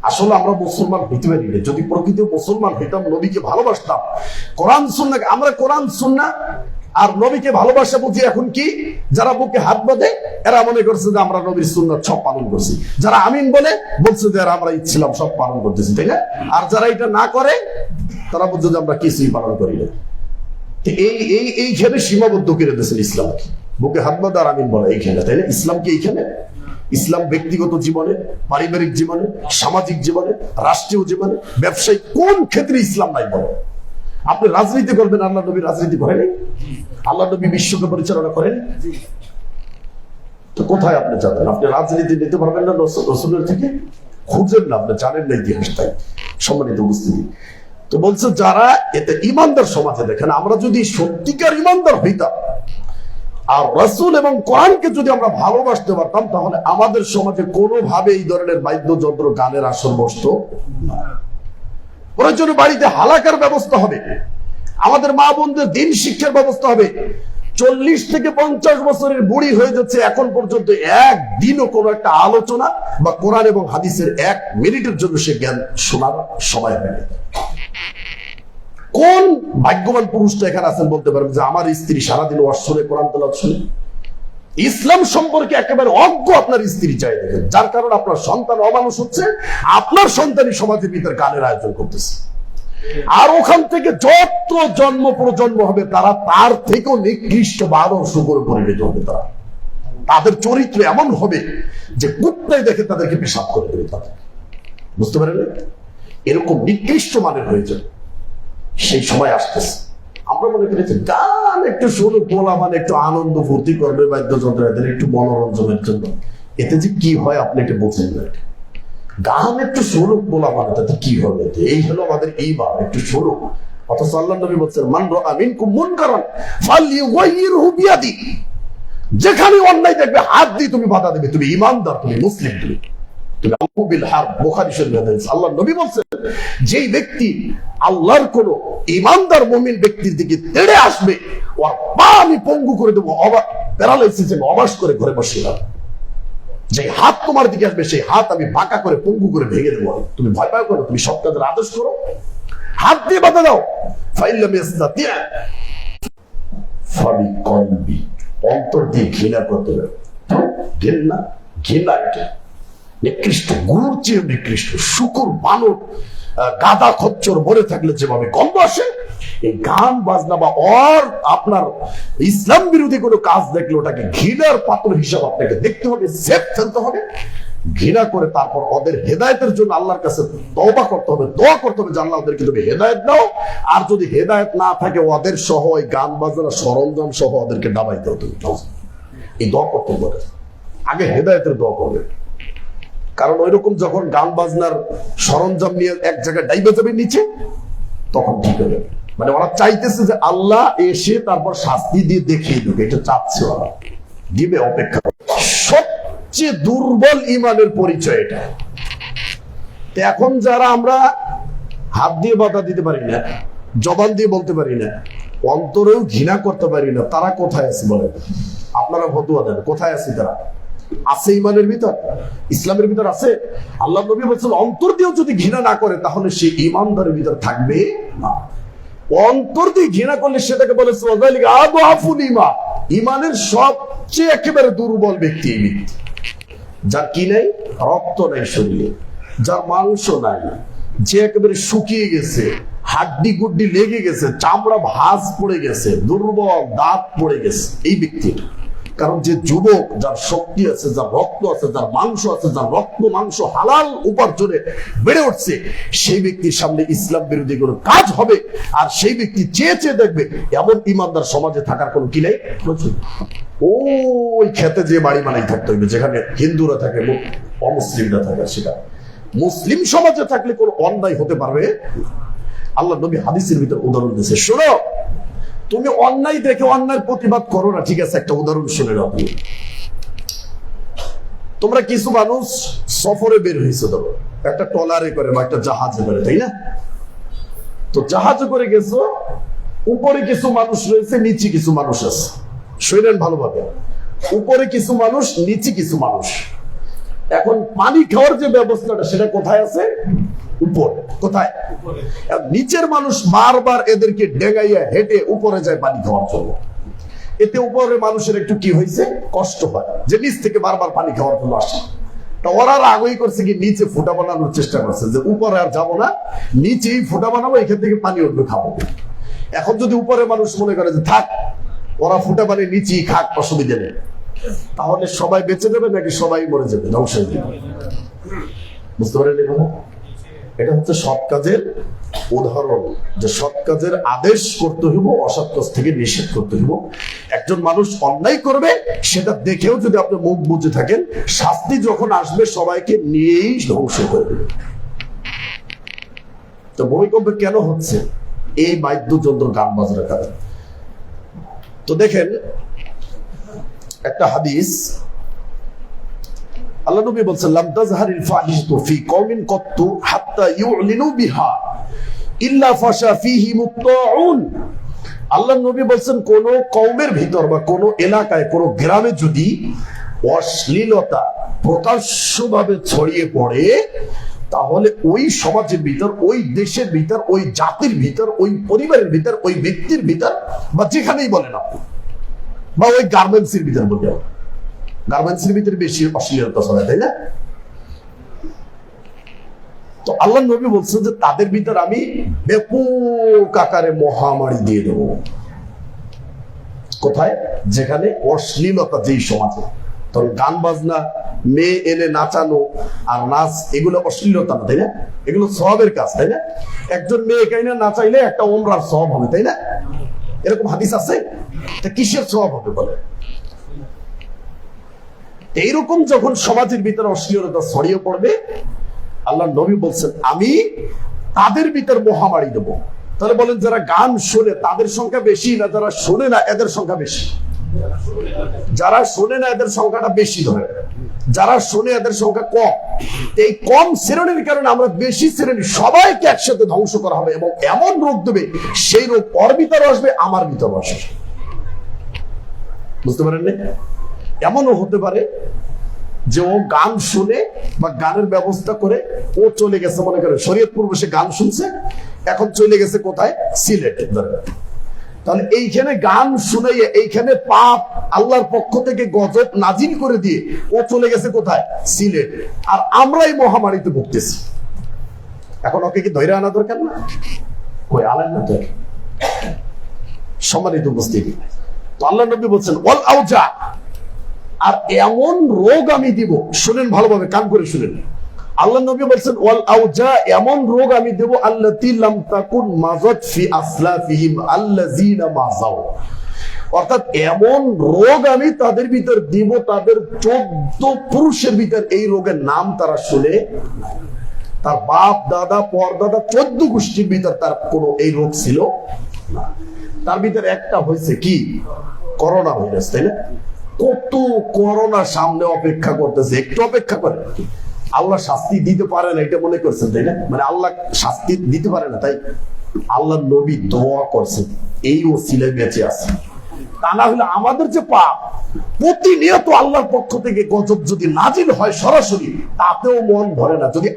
Speaker 1: আসলে আমরা মুসলমান হইতে পারি না। যদি প্রকৃত মুসলমান হইতাম, নবীকে ভালোবাসতাম, কোরআন সুন্নাহ, আমরা কোরআন সুন্নাহ আর নবীকে ভালোবাসা বুঝি এখন কি? যারা বুকে হাত বাঁধে এরা মনে করছে যে আমরা নবীর সুন্নাত সব পালন করছি, যারা আমিন বলে বলছে যে আমরা ইচ্ছিলাম সব পালন করতেছি, তাই না? আর যারা এটা না করে তারা বলছে যে আমরা কিছুই পালন করি না। এইখানে সীমাবদ্ধ করে দিয়েছেন ইসলাম, বুকে হাত বাঁধা আর আমিন বলা এইখানে, তাই না? ইসলাম কি এইখানে? ইসলাম ব্যক্তিগত জীবনে, পারিবারিক জীবনে, সামাজিক জীবনে, রাষ্ট্রীয় জীবনে, ব্যবসায়িক কোন ক্ষেত্রে ইসলাম নাই বলে? আপনি রাজনীতি করবেন, আল্লাহ নবী রাজনীতি করেন? আল্লাহ নবী বিশ্বকে পরিচালনা করেন? তো কোথায় আপনি যাবেন? আপনি রাজনীতি নিতে পারবেন না রসুলের থেকে? খুঁজেন না, আপনি জানেন না ইতিহাসটাই। সম্মানিত উপস্থিতি, তো বলছে যারা এতে ইমানদার সমাজে, দেখেন আমরা যদি সত্যিকার ইমানদার হইতাম আর রাসূল এবং কোরআনকে যদি আমরা ভালোবাসতে পারতাম, তাহলে আমাদের সমাজে কোনোভাবে এই ধরনের বাদ্যযন্ত্র, গানের আসর বসতো না। প্রয়োজনে বাড়িতে হালাকার ব্যবস্থা হবে, আমাদের মা বোনদের দিন শিক্ষার ব্যবস্থা হবে। 40 থেকে 50 বছরের বুড়ি হয়ে যাচ্ছে, এখন পর্যন্ত একদিনও কোনো একটা আলোচনা বা কোরআন এবং হাদিসের 1 মিনিটের জন্য সে জ্ঞান শোনার সময় হয়নি। কোন ভাগ্যবান পুরুষটা এখানে আছেন বলতে পারবেন যে আমার স্ত্রী সারাদিন ওয়াজ শুনে, কোরআন তেলাওয়াত শুনে? ইসলাম সম্পর্কে একেবারে অজ্ঞ আপনার স্ত্রী চাই দেখেন, যার কারণে আপনার সন্তান অমানুষ হচ্ছে, আপনার সন্তানই সমাজের ভিতরে গানের আয়োজন করতেছে। আর ওখান থেকে যত জন্ম প্রজন্ম হবে তারা তার থেকেও নিকৃষ্ট আদর্শ করে পরিণত হবে। তাদের চরিত্র এমন হবে যে কুত্তায় দেখে তাদেরকে পেশাব করে দেবে তাদের, বুঝতে পারেন? এরকম নিকৃষ্ট মানের হয়ে যাবে, সেই সময় আসতেছে। আমরা মনে করেছি গান একটু শুরু বলা মানে একটু আনন্দ ফুর্তি করবে, বাদ্যযন্ত্র এদের একটু মনোরঞ্জনের জন্য, এতে যে কি হয় আপনি এটা বোঝেন না। গান একটু শুনুক বলা মানে তাতে কি হবে? এই হলো আমাদের এইবার একটু শুনুক। অথচ আল্লাহ নবী বলছেন মান রাআ মিনকুম মুনকারান ফালইউগাইয়িরহু বিয়াদিহি, যেখানে অন্যায় দেখবে হাত দিয়ে তুমি বাধা দেবে, তুমি ঈমানদার, তুমি মুসলিম, তুমি বিল হারব। বুখারী শরীফের হাদিস। আল্লাহ নবী বলছেন যেই ব্যক্তি আল্লাহর কোন ঈমানদার মুমিন ব্যক্তির দিকে তেড়ে আসবে, ওর পা আমি পঙ্গু করে দেবো, প্যারালাইসিস অবাস করে ঘরে বসিয়ে রাখবো। যে হাত তোমার দিকে আসবে সেই হাত আমি বাঁকা করে পঙ্গু করে ভেঙে দেবো। তুমি ভয় পাও করো, তুমি সব কাজের আদেশ করো, হাত দিয়ে বাধা দাও। ফাইল্লাম ইয়াস্তাতি' ফাবিকলবি, অন্তর দিয়ে ঘৃণা করতে হবে। ঘৃণা, ঘৃণা এটা নিকৃষ্ট, গুরুর চেয়ে নিকৃষ্ট। শুকুর বানর গাদা খচ্চর মরে থাকলে যেভাবে গন্ধ আসে, এই গান বাজনা বা আপনার ইসলাম বিরোধী কোনো কাজ দেখলে ওটাকে ঘৃণার পাত্র হিসাবে আপনাকে দেখতে হবে, সেফ ফেলতে হবে, ঘৃণা করে তারপর ওদের হেদায়েতের জন্য আল্লাহর কাছে তওবা করতে হবে, দোয়া করতে হবে যে আল্লাহ ওদেরকে তুমি হেদায়েত দাও। আর যদি হেদায়েত না থাকে ওদের সহ ওই গান বাজনা সরঞ্জাম সহ ওদেরকে ডাবাই দাও তুমি। এই দোয়া করতে হবে, আগে হেদায়েতের দোয়া করবে। কারণ ওইরকম যখন গান বাজনার সরঞ্জাম নিয়ে এক জায়গায় ডাইবে যাবে নিচে, তখন ঠিক হবে। মানে ওরা চাইতেছে যে আল্লাহ এসে তারপর শাস্তি দিয়ে দেখিয়ে দেবে, এটা চাচ্ছে ওরা, দিবে, অপেক্ষা। সবচেয়ে দুর্বল ইমানের পরিচয় এটা। এখন যারা আমরা হাত দিয়ে বাধা দিতে পারি না, জবান দিয়ে বলতে পারি না, অন্তরেও ঘৃণা করতে পারি না, তারা কোথায় আছে বলেন? আপনারা ফতোয়া দেন, কোথায় আছে তারা? আছে ইমানের ভিতর, ইসলামের ভিতর আছে? আল্লাহ নবী বলেছেন অন্তর দিয়েও যদি ঘৃণা না করে তাহলে সে ইমানদারের ভিতর থাকবে না। অন্তর দিয়ে ঘৃণা করলে সেটাকে বলেছে ওয়াযালিকা আদআফুল ঈমান, ইমানের সবচেয়ে একেবারে দুর্বল ব্যক্তি এই ব্যক্তি, যার কি নাই? রক্ত নাই শরীরে, যার মাংস নাই, যে একেবারে শুকিয়ে গেছে, হাড্ডি গুড্ডি লেগে গেছে, চামড়া ভাঁজ পড়ে গেছে, দুর্বল, দাঁত পড়ে গেছে, এই ব্যক্তির। কারণ যে যুবক, যার শক্তি আছে, যার রক্ত আছে, যার মাংস আছে, যার রক্ত মাংস হালাল উপার্জনে বেড়ে উঠছে, সেই ব্যক্তির সামনে ইসলাম বিরোধী কোনো কাজ হবে আর সেই ব্যক্তি চেয়ে চেয়ে দেখবে, এমন ইমানদার সমাজে থাকার কোনো কি নেই। ওই খেতে যে বাড়ি বানাই থাকতে হবে যেখানে হিন্দুরা থাকে, অমুসলিমরা থাকে, সেটা মুসলিম সমাজে থাকলে কোনো অন্যায় হতে পারবে। আল্লাহ নবী হাদিসের ভিতর উদাহরণ দিয়েছে, শোনো, তুমি অন্যায় দেখে অন্যায় প্রতিবাদ করো না, ঠিক আছে? একটা উদাহরণ শুনে নাও। তোমরা কিছু মানুষ সফরে বের হয়েছে, ধরো একটা ট্রলারে করে বা একটা জাহাজে করে, তাই না? তো জাহাজে করে গেছো, উপরে কিছু মানুষ রয়েছে, নিচে কিছু মানুষ আছে। শুনেন ভালোভাবে, উপরে কিছু মানুষ, নিচে কিছু মানুষ। এখন পানি খাওয়ার যে ব্যবস্থাটা সেটা কোথায় আছে? উপরে। কোথায়? নিচের মানুষ বারবার এদেরকে ডেগাইয়া হেঁটে উপরে যায় পানি খাওয়ার জন্য। এতে উপরের মানুষের একটু কি হয়েছে? কষ্ট হয়, যে নিচ থেকে বারবার পানি খাওয়ার জন্য আসে। তা ওরা আগেই করছে কি, নিচে ফুটা বানানোর চেষ্টা করছে যে উপরে আর যাবো না, নিচেই ফুটা বানাবো, এখান থেকে পানি উঠবে, খাবো। এখন যদি উপরে মানুষ মনে করে যে থাক, ওরা ফুটা পানি নিচেই খাক, অসুবিধা নেই, তাহলে সবাই বেঁচে যাবে নাকি সবাই মরে যাবে, ধ্বংস হয়ে যাবে? বুঝতে পারেন? এটা হচ্ছে সৎ কাজের উদাহরণ, যে সৎ কাজের আদেশ করতে হইব, অসৎ কাজ থেকে নিষেধ করতে হইব। একজন মানুষ অন্যায় করবে, সেটা দেখেও যদি আপনি মুখ বুঝে থাকেন, শাস্তি যখন আসবে সবাইকে নিয়েই ধ্বংস করে দেবে। তো ভূমিকম্প কেন হচ্ছে? এই বাদ্যযন্ত্র, গান বাজনার কারণে। তো দেখেন একটা হাদিস, আল্লাহ নবী বলছেন লাম তাজহারিল ফাহিশাতু ফি কওমিন কাত্তু হাত্তা ইউলিনু বিহা ইল্লা ফাশা ফীহি মুত্তাউন। আল্লাহর নবী বলছেন কোন কওমের ভিতর বা কোন এলাকায় কোন গ্রামে যদি অশ্লীলতা প্রকাশ্যভাবে ছড়িয়ে পড়ে, তাহলে ওই সমাজের ভিতর, ওই দেশের ভিতর, ওই জাতির ভিতর, ওই পরিবারের ভিতর, ওই ব্যক্তির ভিতর, বা যেখানেই বলেন আপনি, বা ওই গার্মেন্টসের ভিতর বলতে হবে, গার্মেন্টসের ভিতরে বেশি অশ্লীলতা ছড়ায়, তাই না? তো আল্লাহ নবী বলছেন যে তাদের ভিতর আমি ব্যাপক আকারে মহামারী দিয়ে দেব। কোথায়? যেখানে অশ্লীলতা, যেই সমাজে, তখন গান বাজনা, মেয়ে এনে নাচানো আর নাচ, এগুলো অশ্লীলতা না, তাই না? এগুলো সওয়াবের কাজ, তাই না? একজন মেয়ে কাইনা নাচাইলে একটা ওমরার সওয়াব হবে, তাই না? এরকম হাদিস আছে। তা কিসের সওয়াব হবে বলে? এইরকম যখন সমাজের ভিতরে অশ্লীলতা ছড়িয়ে পড়বে, আল্লাহ নবী বলছেন আমি তাদের ভিতর মহামারী দেব। তাহলে বলেন যারা গান শোনে তাদের সংখ্যা বেশি, না যারা শোনে না এদের সংখ্যা বেশি? যারা শোনে না এদের সংখ্যাটা বেশি ধরে, যারা শোনে এদের সংখ্যা কম। এই কম শ্রেণীর কারণে আমরা বেশি শ্রেণী সবাইকে একসাথে ধ্বংস করা হবে, এবং এমন রোগ দেবে, সেই রোগ ওর ভিতরে আসবে, আমার ভিতরে আসবে। বুঝতে পারেন না? এমনও হতে পারে যে ও গান শুনে বা গানের ব্যবস্থা করে ও চলে গেছে, মনে করে শরীয়তপুর বসে গান শুনছে, এখন চলে গেছে কোথায়? সিলেট। তাহলে এইখানে গান শুনে এইখানে পাপ আল্লাহর পক্ষ থেকে গজব নাজিল করে দিয়ে ও চলে গেছে কোথায়? সিলেট। আর আমরাই মহামারীতে ভুগতেছি। এখন ওকে কি ধৈর্য আনা দরকার না? কই আলেন না তো। সম্মানিত উপস্থিতি, তো আল্লাহ নবী বলছেন ওয়াল আউজা, আর এমন রোগ আমি দিব। শুনেন ভালোভাবে, কান করে শুনেন। আল্লাহ নবী বলছেন ওয়াল আউজা, এমন রোগ আমি দেব আল্লাতী লাম তাকুন মাযাত ফি আসলাফিহিম আল্লাযীনা মাযাউ। অর্থাৎ এমন রোগ আমি তাদের ভিতর দিব, তাদের 14 পুরুষের ভিতর এই রোগের নাম তারা শুনে, তার বাপ দাদা পরদাদা 14 গোষ্ঠীর ভিতর তার কোনো এই রোগ ছিল না। তার ভিতরে একটা হয়েছে কি? করোনা ভাইরাস, তাই না? কত করোনা সামনে অপেক্ষা করতেছে, একটু অপেক্ষা করে। আল্লাহ শাস্তি দিতে পারে না এটা মনে করছেন, তাই না? মানে আল্লাহ শাস্তি দিতে পারে না, তাই আল্লাহ নবী দোয়া করছেন এই ওসিলায় বেঁচে আছে। তা না হলে আমাদের যে পাপ, প্রতিনিয়ত আল্লাহর পক্ষ থেকে গজব যদি নাজিল হয় সরাসরি, তাতেও মন ভরে না। যদি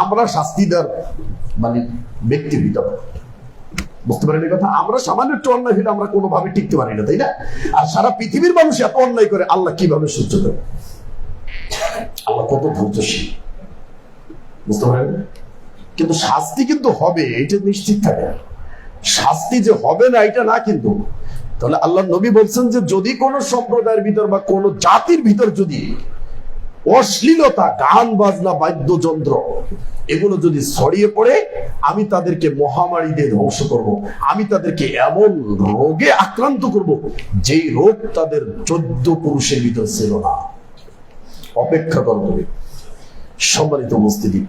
Speaker 1: আমরা শাস্তি দেওয়ার ব্যক্তির ভিতরে, বুঝতে পারেন এই কথা? আমরা সামান্য একটু অন্যায় হলে আমরা কোনোভাবে টিকতে পারি না, তাই না? আর সারা পৃথিবীর মানুষ এত অন্যায় করে, আল্লাহ কিভাবে সহ্য করে? আল্লাহ কত ধৈর্যশীল, বুঝতে পারেন? কিন্তু শাস্তি কিন্তু হবে, এটা নিশ্চিত থাকে। শাস্তি যে হবে না এটা না কিন্তু। তাহলে আল্লাহ নবী বলছেন যে যদি কোন সম্প্রদায়ের ভিতর বা কোন জাতির ভিতর যদি অশ্লীলতা, গান বাজনা, বাদ্যযন্ত্র এগুলো যদি ছড়িয়ে পড়ে, আমি তাদেরকে মহামারী দিয়ে ধ্বংস করব। আমি তাদেরকে এমন রোগে আক্রান্ত করব যেই রোগ তাদের 14 পুরুষের ভিতর ছিল না। অপেক্ষা করবে। সম্মানিত উপস্থিতি,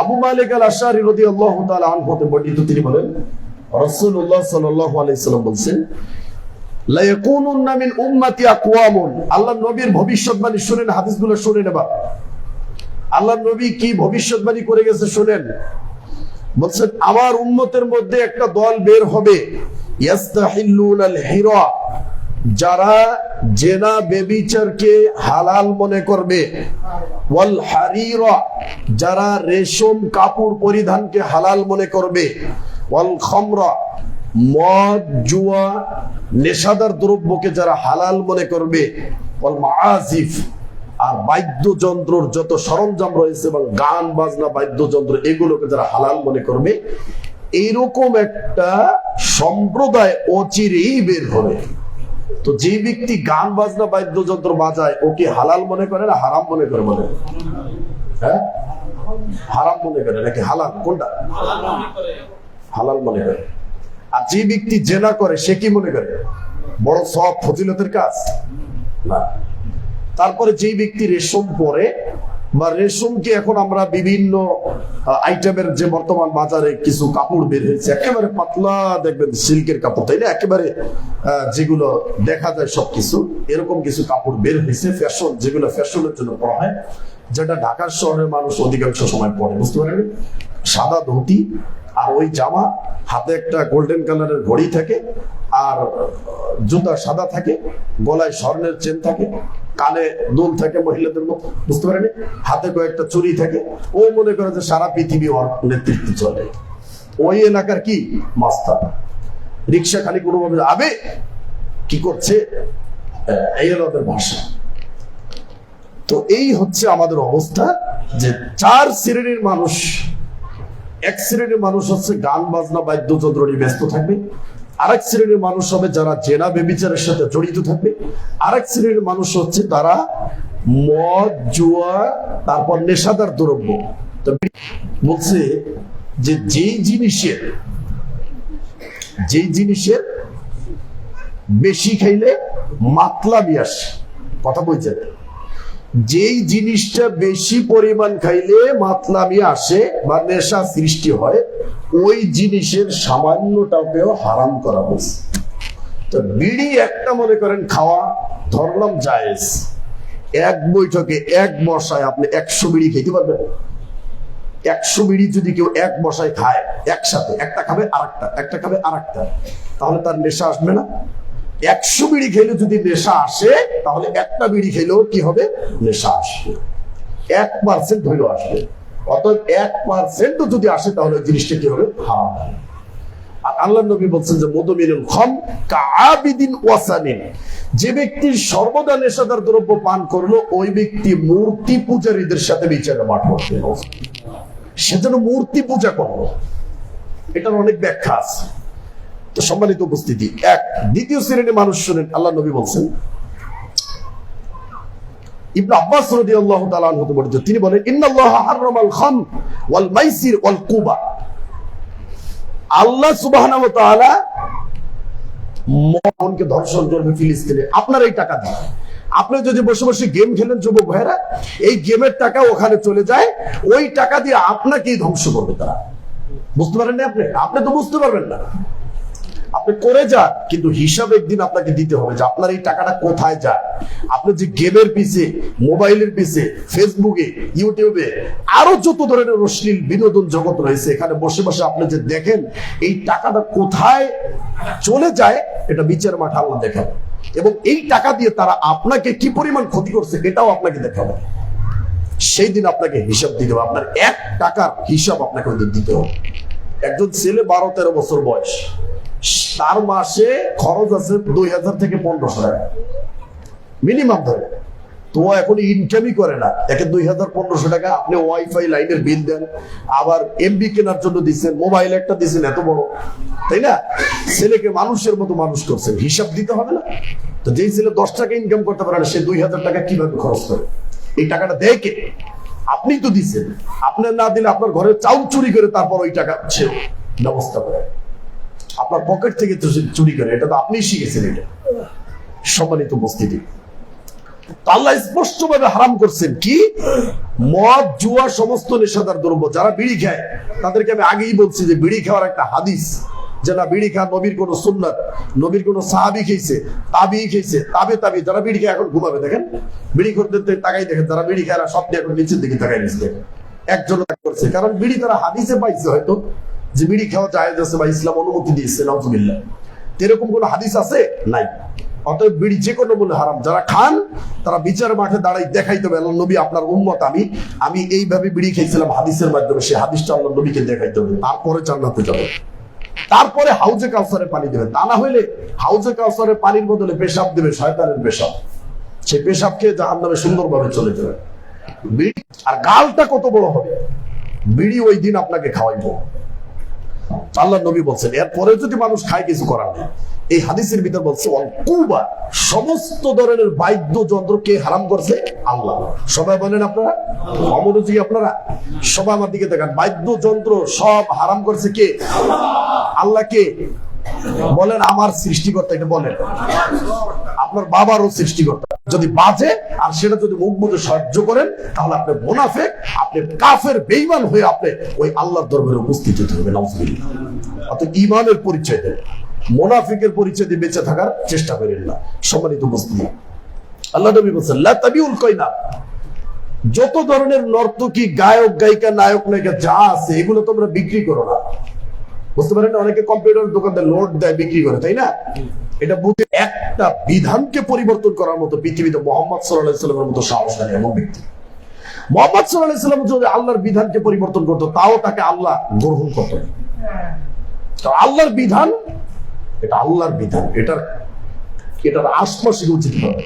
Speaker 1: আবু মালিক আল আশআরী রাদিয়াল্লাহু তাআলা আনহু হতে বর্ণিত, তিনি বলেন রাসূলুল্লাহ সাল্লাল্লাহু আলাইহি সাল্লাম বলেন লা ইয়াকুনুন্না মিন উম্মতি আকওয়ামুন। আল্লাহর নবীর ভবিষ্যৎবাণী শুনেন, হাদিসগুলো শুনে নেবা। আল্লাহর নবী কি ভবিষ্যৎবাণী করে গেছে শুনেন। বলছেন আমার উম্মতের মধ্যে একটা দল বের হবে, ইয়াস্তাহিল্লুনাল হিরা, যারা জেনা বেবিচারকে হালাল মনে করবে, ওয়াল হারিরা, যারা রেশম কাপড় পরিধানকে হালাল মনে করবে, ওয়াল খামরা, মদ জুয়া নেশাদার দ্রব্যকে যারা হালাল মনে করবে, ওয়াল মাআজিফ, আর বাদ্যযন্ত্রর যত সরঞ্জাম রয়েছে এবং গান বাজনা বাদ্যযন্ত্র এগুলোকে যারা হালাল মনে করবে, এইরকম একটা সম্প্রদায় অচিরেই বের হবে। তো যে ব্যক্তি গান বাজনা বাদ্যযন্ত্র বাজায়, ও কি হালাল মনে করে না হারাম মনে করে? বলে হ্যাঁ, হারাম মনে করে নাকি হালাল? কোনটা? হালাল মনে করে। আর যে ব্যক্তি জেনা করে সে কি মনে করে? বড় সওয়াব, ফজিলতের কাজ না। তারপরে যে ব্যক্তি রেশম পরে বা রেশমকে, এখন আমরা বিভিন্ন আইটেমের যে বর্তমান বাজারে কিছু কাপড় বের হয়েছে, একেবারে পাতলা দেখবেন সিল্কের কাপড়, তাই না? একেবারে যেগুলো দেখা যায় সবকিছু, এরকম কিছু কাপড় বের হয়েছে ফ্যাশন, যেগুলো ফ্যাশনের জন্য পরা হয়, যেটা ঢাকার শহরের মানুষ অধিকাংশ সময় পরে, বুঝতে পারেন? সাদা ধুতি আর ওই জামা, হাতে একটা গোল্ডেন কালারের ঘড়ি থাকে, আর জুতা সাদা থাকে, গলায় স্বর্ণের চেন থাকে, কানে দুল থাকে মহিলাদের মতো, বুঝতে পারেনি, হাতে কয়েকটা চুরি থাকে। ও মনে করে যে সারা পৃথিবী ওর নেতৃত্বে চলে। ওই এলাকার কি মাস্টার, রিক্সা খালি কোনোভাবে যাবে, কি করছে, এই হলো ওদের ভাষা। তো এই হচ্ছে আমাদের অবস্থা, যে চার শ্রেণীর মানুষ। এক শ্রেণীর মানুষ হচ্ছে গান বাজনা বাদ্যযন্ত্র নিয়ে ব্যস্ত থাকবে, আরেক শ্রেণীর মানুষ হবে যারা জেনা ব্যভিচারের সাথে জড়িত থাকবে, আরেক শ্রেণীর মানুষ হচ্ছে তারা মদ জুয়া তারপর নেশাদার দ্রব্য। তো বলছে যে যেই জিনিসের বেশি খাইলে মাতলামি আসে, কথা বলছেন, যেই জিনিসটা বেশি পরিমাণ খাইলে মাতলামি আসে বা নেশা সৃষ্টি হয়, ওই জিনিসের সামান্যটাকেও হারাম করা হয়েছে। তো বিড়ি একটা মনে করেন খাওয়া ধরলাম জায়েজ, এক বৈঠকে এক বসায় আপনি 100 বিড়ি খেতে পারবেন? 100 বিড়ি যদি কেউ এক বসায় খায় একসাথে, একটা খাবে আরেকটা, একটা খাবে আরেকটা, তাহলে তার নেশা আসবে না? 100 বিড়ি খেলে যদি নেশা আসে, তাহলে একটা বিড়ি খেলেও কি হবে? নেশা আসবে, 1% হইলেও আসবে। অতএব 1% যদি আসে তাহলে জিনিসটা কি হবে? হারাম। আর আল্লাহ নবী বলছেন যে মুদমিনুল খাম কাআবিদিন ওয়াসানিন, যে ব্যক্তি সর্বদা নেশাদার দ্রব্য পান করলো, ওই ব্যক্তি মূর্তি পূজারীদের সাথে বিচারে মাঠ করবে, সেজন্য মূর্তি পূজা করলো। এটার অনেক ব্যাখ্যা আছে। তো সম্মানিত উপস্থিতি, দ্বিতীয় শ্রেণীর মানুষ শুনেন, আল্লাহ নবী বলছেন, ইবনে আব্বাস রাদিয়াল্লাহু তাআলা আনহু থেকে বর্ণিত, তিনি বলেন, ইন্নাল্লাহা হারামাল খামর ওয়াল মাইসির ওয়াল কুবা, আল্লাহ সুবহানাহু ওয়া তাআলা মনকে ধর্ষণ করবে ফিলিস্তিনে আপনার এই টাকা দিয়ে। আপনি যদি বসে বসে গেম খেলেন যুবক ভাইরা, এই গেমের টাকা ওখানে চলে যায়, ওই টাকা দিয়ে আপনাকেই ধ্বংস করবে তারা। বুঝতে পারেন না? আপনি তো বুঝতে পারবেন না। আপনি করে যান, কিন্তু হিসাব একদিন আপনাকে দিতে হবে যে আপনার এই টাকাটা কোথায় যায়। আপনি যে গেমের পিছে, মোবাইলের পিছে, ফেসবুকে, ইউটিউবে আরো যত ধরনের অশ্লীল বিনোদন জগৎ রয়েছে, এখানে বসে বসে আপনি যে দেখেন এই টাকাটা কোথায় চলে যায়, এটা বিচার মাঠে আল্লাহ দেখাবে। এবং এই টাকা দিয়ে তারা আপনাকে কি পরিমাণ ক্ষতি করছে এটাও আপনাকে দেখাবে। সেই দিন আপনাকে হিসাব দিতে হবে, আপনার 1 টাকার হিসাব আপনাকে ওই দিন দিতে হবে। একজন ছেলে 12-13 বছর বয়স, তার মাসে খরচ আছে 2000 থেকে 1500 টাকা মিনিমাম ধরে, তো এখন ইনকামই করে না। একে 2000-1500 টাকা আপনি ওয়াইফাই লাইনের বিল দেন, আবার এমবি কেনার জন্য দিচ্ছেন, মোবাইল একটা দিচ্ছেন এত বড়, তাই না? ছেলেকে মানুষের মতো মানুষ করছেন, হিসাব দিতে হবে না? তো যেই ছেলে 10 টাকা ইনকাম করতে পারে না, সে 2000 টাকা কিভাবে খরচ করে? এই টাকাটা দেয় কে? আপনি তো দিচ্ছেন। আপনার না দিলে আপনার ঘরে চাউল চুরি করে তারপর ওই টাকা সে ব্যবস্থা করে, আপনার পকেট থেকে চুরি করে। এটা তো আপনিই শিখেছেন। এটা সম্মানিত উপস্থিতি, আল্লাহ স্পষ্ট ভাবে হারাম করছেন কি? মদ জুয়া সমস্ত নেশাদার দ্রব্য। যারা বিড়ি খায় তাদেরকে আমি আগেই বলছি যে বিড়ি খাওয়ার একটা হাদিস, যে না বিড়ি খাওয়া নবীর কোন সুন্নাত, নবীর কোন সাহাবী খেয়েছে, তাবিঈ খেয়েছে, তাবে যারা বিড়ি খায় এখন ঘুমাবে দেখেন, বিড়ি করতে তাকাই দেখেন, যারা বিড়ি খায় সব এখন নিচের দিকে তাকাই নিচ্ছে, একজন করছে, কারণ বিড়ি তারা হাদিসে পাইছে হয়তো যে বিড়ি খাওয়া জায়েজ আছে বা ইসলাম অনুমতি দিয়েছে, নাউজুবিল্লাহ। এরকম কোন হাদিস আছে? নাই। অতএব বিড়ি যে কোনো মূল্যে হারাম। যারা খান তারা বিচার মাঠে দাঁড়াই দেখাইতে হবে, আল্লাহ নবী আপনার উম্মত, আমি এইভাবে বিড়ি খেয়েছিলাম হাদিসের মাধ্যমে, সেই হাদিসটা আল্লাহ নবীকে দেখাইতে হবে, তারপরে জান্নাতে যাবে, তারপরে হাউজে কাউসারে পানি দেবে। তা না হইলে হাউজে কাউসারের পানির বদলে পেশাব দেবে, শয়তানের পেশাব, সেই পেশাব খেয়ে জাহান্নামে সুন্দরভাবে চলে যাবে। বিড়ি আর গালটা কত বড় হবে, বিড়ি ওই দিন আপনাকে খাওয়াইবো, আল্লাহ নবী বলছেন। এরপরে যদি মানুষ খায় কিছু করার নেই। এই হাদিসের ভিতর বলছে কুবা, সমস্ত ধরনের বাদ্যযন্ত্র কে হারাম করছে? আল্লাহ। সবাই বলেন আপনারা, অমনোযোগী আপনারা সবাই আমার দিকে দেখেন, বাদ্যযন্ত্র সব হারাম করছে কে? আল্লাহ। কে বলেন? আমার সৃষ্টিকর্তা। এটা বলেন আপনার বাবারও সৃষ্টিকর্তা। যদি বাজে আর সেটা যদি মুখ বুঝে সহ্য করেন, তাহলে আপনি মুনাফিক, আপনি কাফের, বেঈমান হয়ে আপনি ওই আল্লাহর দরবারে উপস্থিত হতে হবে। নাউজুবিল্লাহ। অর্থাৎ ঈমানের পরিচয় দেন, মুনাফিকের পরিচয় দিয়ে বেঁচে থাকার চেষ্টা করেন না। সম্মানিত উপস্থিতি, আল্লাহ নবী বলেছেন লা তাবিউল কয়না, যত ধরনের নর্তকী, গায়ক গায়িকা, নায়ক নায়িকা যা আছে এগুলো তোমরা বিক্রি করো না। বুঝতে পারেন, অনেকে কম্পিউটার দোকানে লোড দেয়, বিক্রি করে, তাই না? এটা বুঝে একটা বিধানকে পরিবর্তন করার মতো পৃথিবীতে মোহাম্মদ সাল্লাল্লাহু আলাইহি ওয়াসাল্লামের মতো সাহসী এমন ব্যক্তি। মোহাম্মদ সাল্লাল্লাহু আলাইহি ওয়াসাল্লাম যদি আল্লাহর বিধানকে পরিবর্তন করতো, তাও তাকে আল্লাহ গ্রহণ করত না। আল্লাহর বিধান, এটা আল্লাহর বিধান, এটার আশপাশে উচিত হবে।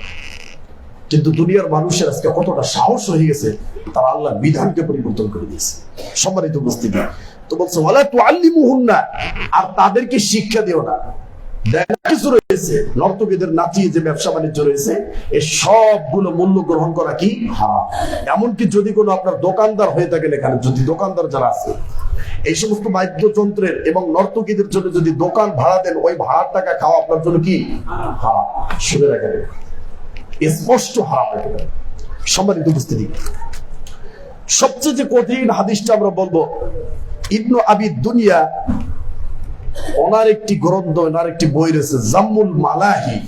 Speaker 1: কিন্তু দুনিয়ার মানুষের আজকে কতটা সাহস হয়ে গেছে, তারা আল্লাহর বিধানকে পরিবর্তন করে দিয়েছে। সম্মানিত উপস্থিতি, তো বলছে ওয়ালা তুআল্লিমুহুন্না, আর তাদেরকে শিক্ষা দিও না। কিছু রয়েছে নর্তকীদের নাচিয়ে যে ব্যবসা বাণিজ্য রয়েছে, এই সবগুলো মূল্য গ্রহণ করা কি হারাম। এমনকি যদি কোনো আপনার দোকানদার হয়ে থাকেন, এখানে যদি দোকানদার যারা আছে এই সমস্ত বাদ্যযন্ত্রের এবং নর্তকীদের জন্য যদি দোকান ভাড়া দেন, ওই ভাড়ার টাকা খাওয়া আপনার জন্য কি হারাম। শুনে রাখেন, স্পষ্ট হারাম একেবারে। সম্মানিত উপস্থিতি, সবচেয়ে যে কঠিন হাদিসটা আমরা বলবো, ইবনু আবি দুনিয়া ওনার একটি গ্রন্থ, ওনার একটি বই রয়েছে জাম্মুল মালাহি।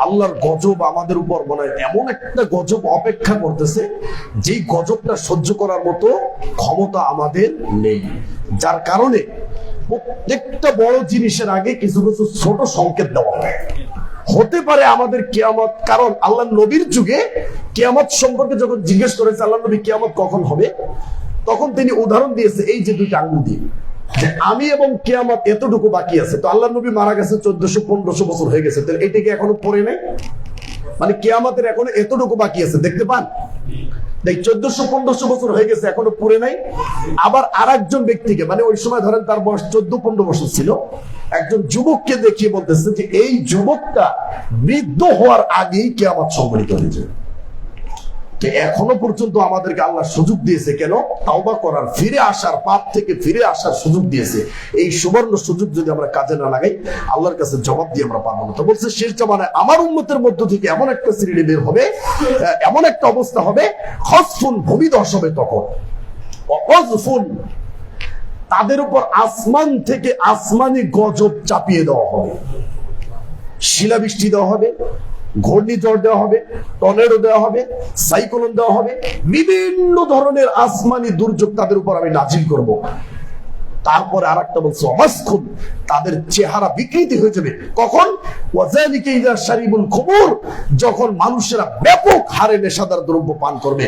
Speaker 1: আল্লাহর গজব আমাদের উপর মনে হয় এমন একটা গজব অপেক্ষা করতেছে, যেই গজবটা সহ্য করার মতো ক্ষমতা আমাদের নেই। যার কারণে প্রত্যেকটা বড় জিনিসের আগে কিছু কিছু ছোট সংকেত দেওয়া হয়। হতে পারে আমাদের কিয়ামত, কারণ আল্লাহ নবীর যুগে কিয়ামত সম্পর্কে যখন জিজ্ঞেস করেছে আল্লাহ নবী কিয়ামত কখন হবে, তখন তিনি উদাহরণ দিয়েছে এই যে দুইটা আঙ্গুল দিয়ে, যে আমি এবং কিয়ামত এতটুকু বাকি আছে। তো আল্লাহ নবী মারা গেছে 1400-1500 বছর হয়ে গেছে, তাহলে এটাকে এখনো পড়ে নাই, মানে কিয়ামতের এখনো এতটুকু বাকি আছে। দেখতে পান, দেখ 1400-1500 বছর হয়ে গেছে, এখনো পড়ে নাই। আবার আরেকজন ব্যক্তিকে, মানে ওই সময় ধরেন তার বয়স 14-15 বছর ছিল, একজন যুবককে দেখিয়ে বলতেছে যে এই যুবকটা বৃদ্ধ হওয়ার আগেই কিয়ামত সংঘটিত হয়েছে। এখনো পর্যন্ত আমাদেরকে আল্লাহ সুযোগ দিয়েছে, কেন? তাওবা করার, ফিরে আসার, পাপ থেকে ফিরে আসার সুযোগ দিয়েছে। এই সুবর্ণ সুযোগ যদি আমরা কাজে না লাগাই, আল্লাহর কাছে জবাব দিয়ে আমরা পাবো না। তো বলছে শেষ জামানায় আমার উম্মতের মধ্য থেকে এমন একটা শ্রেণী বের হবে, এমন একটা অবস্থা হবে, খসফুন, ভূমিধস হবে তখন, অজফুন, তাদের উপর আসমান থেকে আসমানি গজব চাপিয়ে দেওয়া হবে, শিলাবৃষ্টি দেওয়া হবে, ঘূর্ণিঝড় দেওয়া হবে, টর্নেডো দেওয়া হবে, সাইক্লোন দেওয়া হবে, বিভিন্ন ধরনের আসমানি দুর্যোগ তাদের উপর আমি নাজিল করব। তারপরে আরেকটা বলছে অমাসখুন, তাদের চেহারা বিকৃতি হয়ে যাবে। কখন? ওয়াযালিকা ইযা শারিবুল খুমুর, যখন মানুষেরা ব্যাপক হারে নেশাদার দ্রব্য পান করবে।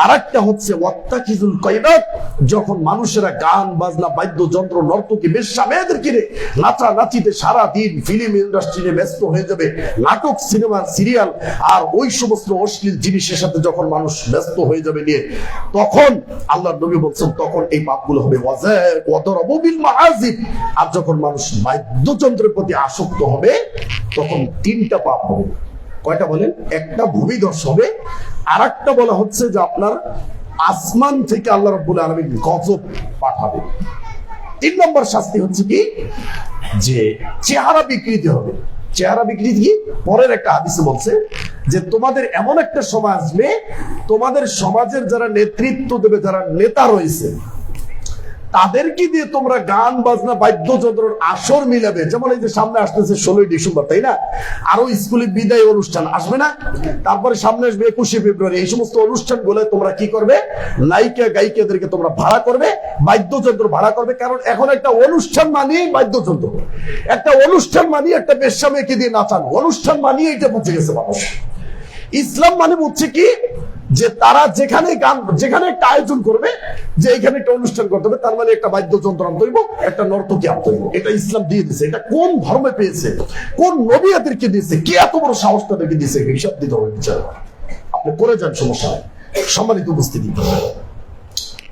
Speaker 1: আরেকটা হচ্ছে ওয়াত্তাকিজুল কায়নাত, যখন মানুষেরা গান বাজনা, বাদ্যযন্ত্র, নর্তকী, বেশ্যা মেয়েদের কিনে নাচা নাচিতে সারা দিন ফিল্ম ইন্ডাস্ট্রিতে ব্যস্ত হয়ে যাবে, নাটক, সিনেমা, সিরিয়াল আর ওই সমস্ত অশ্লীল জিনিসের সাথে যখন মানুষ ব্যস্ত হয়ে যাবে নিয়ে, তখন আল্লাহর নবী বলছেন তখন এই পাপগুলো হবে। আর যখন মানুষ বাদ্যযন্ত্রের প্রতি আসক্ত হবে, তখন তিনটা পাপ হবে। কয়টা বলেন? একটা ভূমিধস হবে, আর একটা বলা হচ্ছে যে আপনার আসমান থেকে আল্লাহ রাব্বুল আলামিন গজব পাঠাবে। 3 নম্বর শাস্তি হচ্ছে কি, যে চেহারা বিকৃতি হবে। চেহারা বিকৃতি কি? পরের একটা হাদিসে বলছে যে তোমাদের এমন একটা সমাজ আসবে, তোমাদের সমাজের যারা নেতৃত্ব দেবে, যারা নেতা রয়েছে, তাদেরকে দিয়ে তোমরা গান বাজনা, বাদ্যযন্ত্রের আসর মিলাবে। যেমন এই যে সামনে আসতেছে 16ই ডিসেম্বর, তাই না? আরো স্কুলে বিদায় অনুষ্ঠান আসবে না? তারপরে সামনে আসবে 21শে ফেব্রুয়ারি। এই সমস্ত অনুষ্ঠান গুলো তোমরা কি করবে? নায়িকা গায়িকাদেরকে তোমরা ভাড়া করবে, বাদ্যযন্ত্র ভাড়া করবে। কারণ এখন একটা অনুষ্ঠান মানিয়ে বাদ্যযন্ত্র, একটা অনুষ্ঠান মানিয়ে একটা বেশ্যা মেয়েকে দিয়ে নাচানো, অনুষ্ঠান মানিয়ে এটা বুঝে গেছে মানুষ। ইসলাম মানে বুঝছে কি, যে তারা যেখানে গান, যেখানে একটা আয়োজন করবে, যে এখানে একটা অনুষ্ঠান করতে হবে, তার মানে একটা বাদ্যযন্ত্র আনতে হইব, একটা নর্তকী আনতে হইব। এটা ইসলাম দিয়ে দিয়েছে। এটা কোন ধর্মে পেয়েছে, কোন নবী এদেরকে দিয়েছে, কে এত বড় সাহস তাদেরকে দিয়েছে, হিসাব দিতে হবে। বিচার আপনি করে যান, সমস্যা নাই। সম্মানিত উপস্থিতি,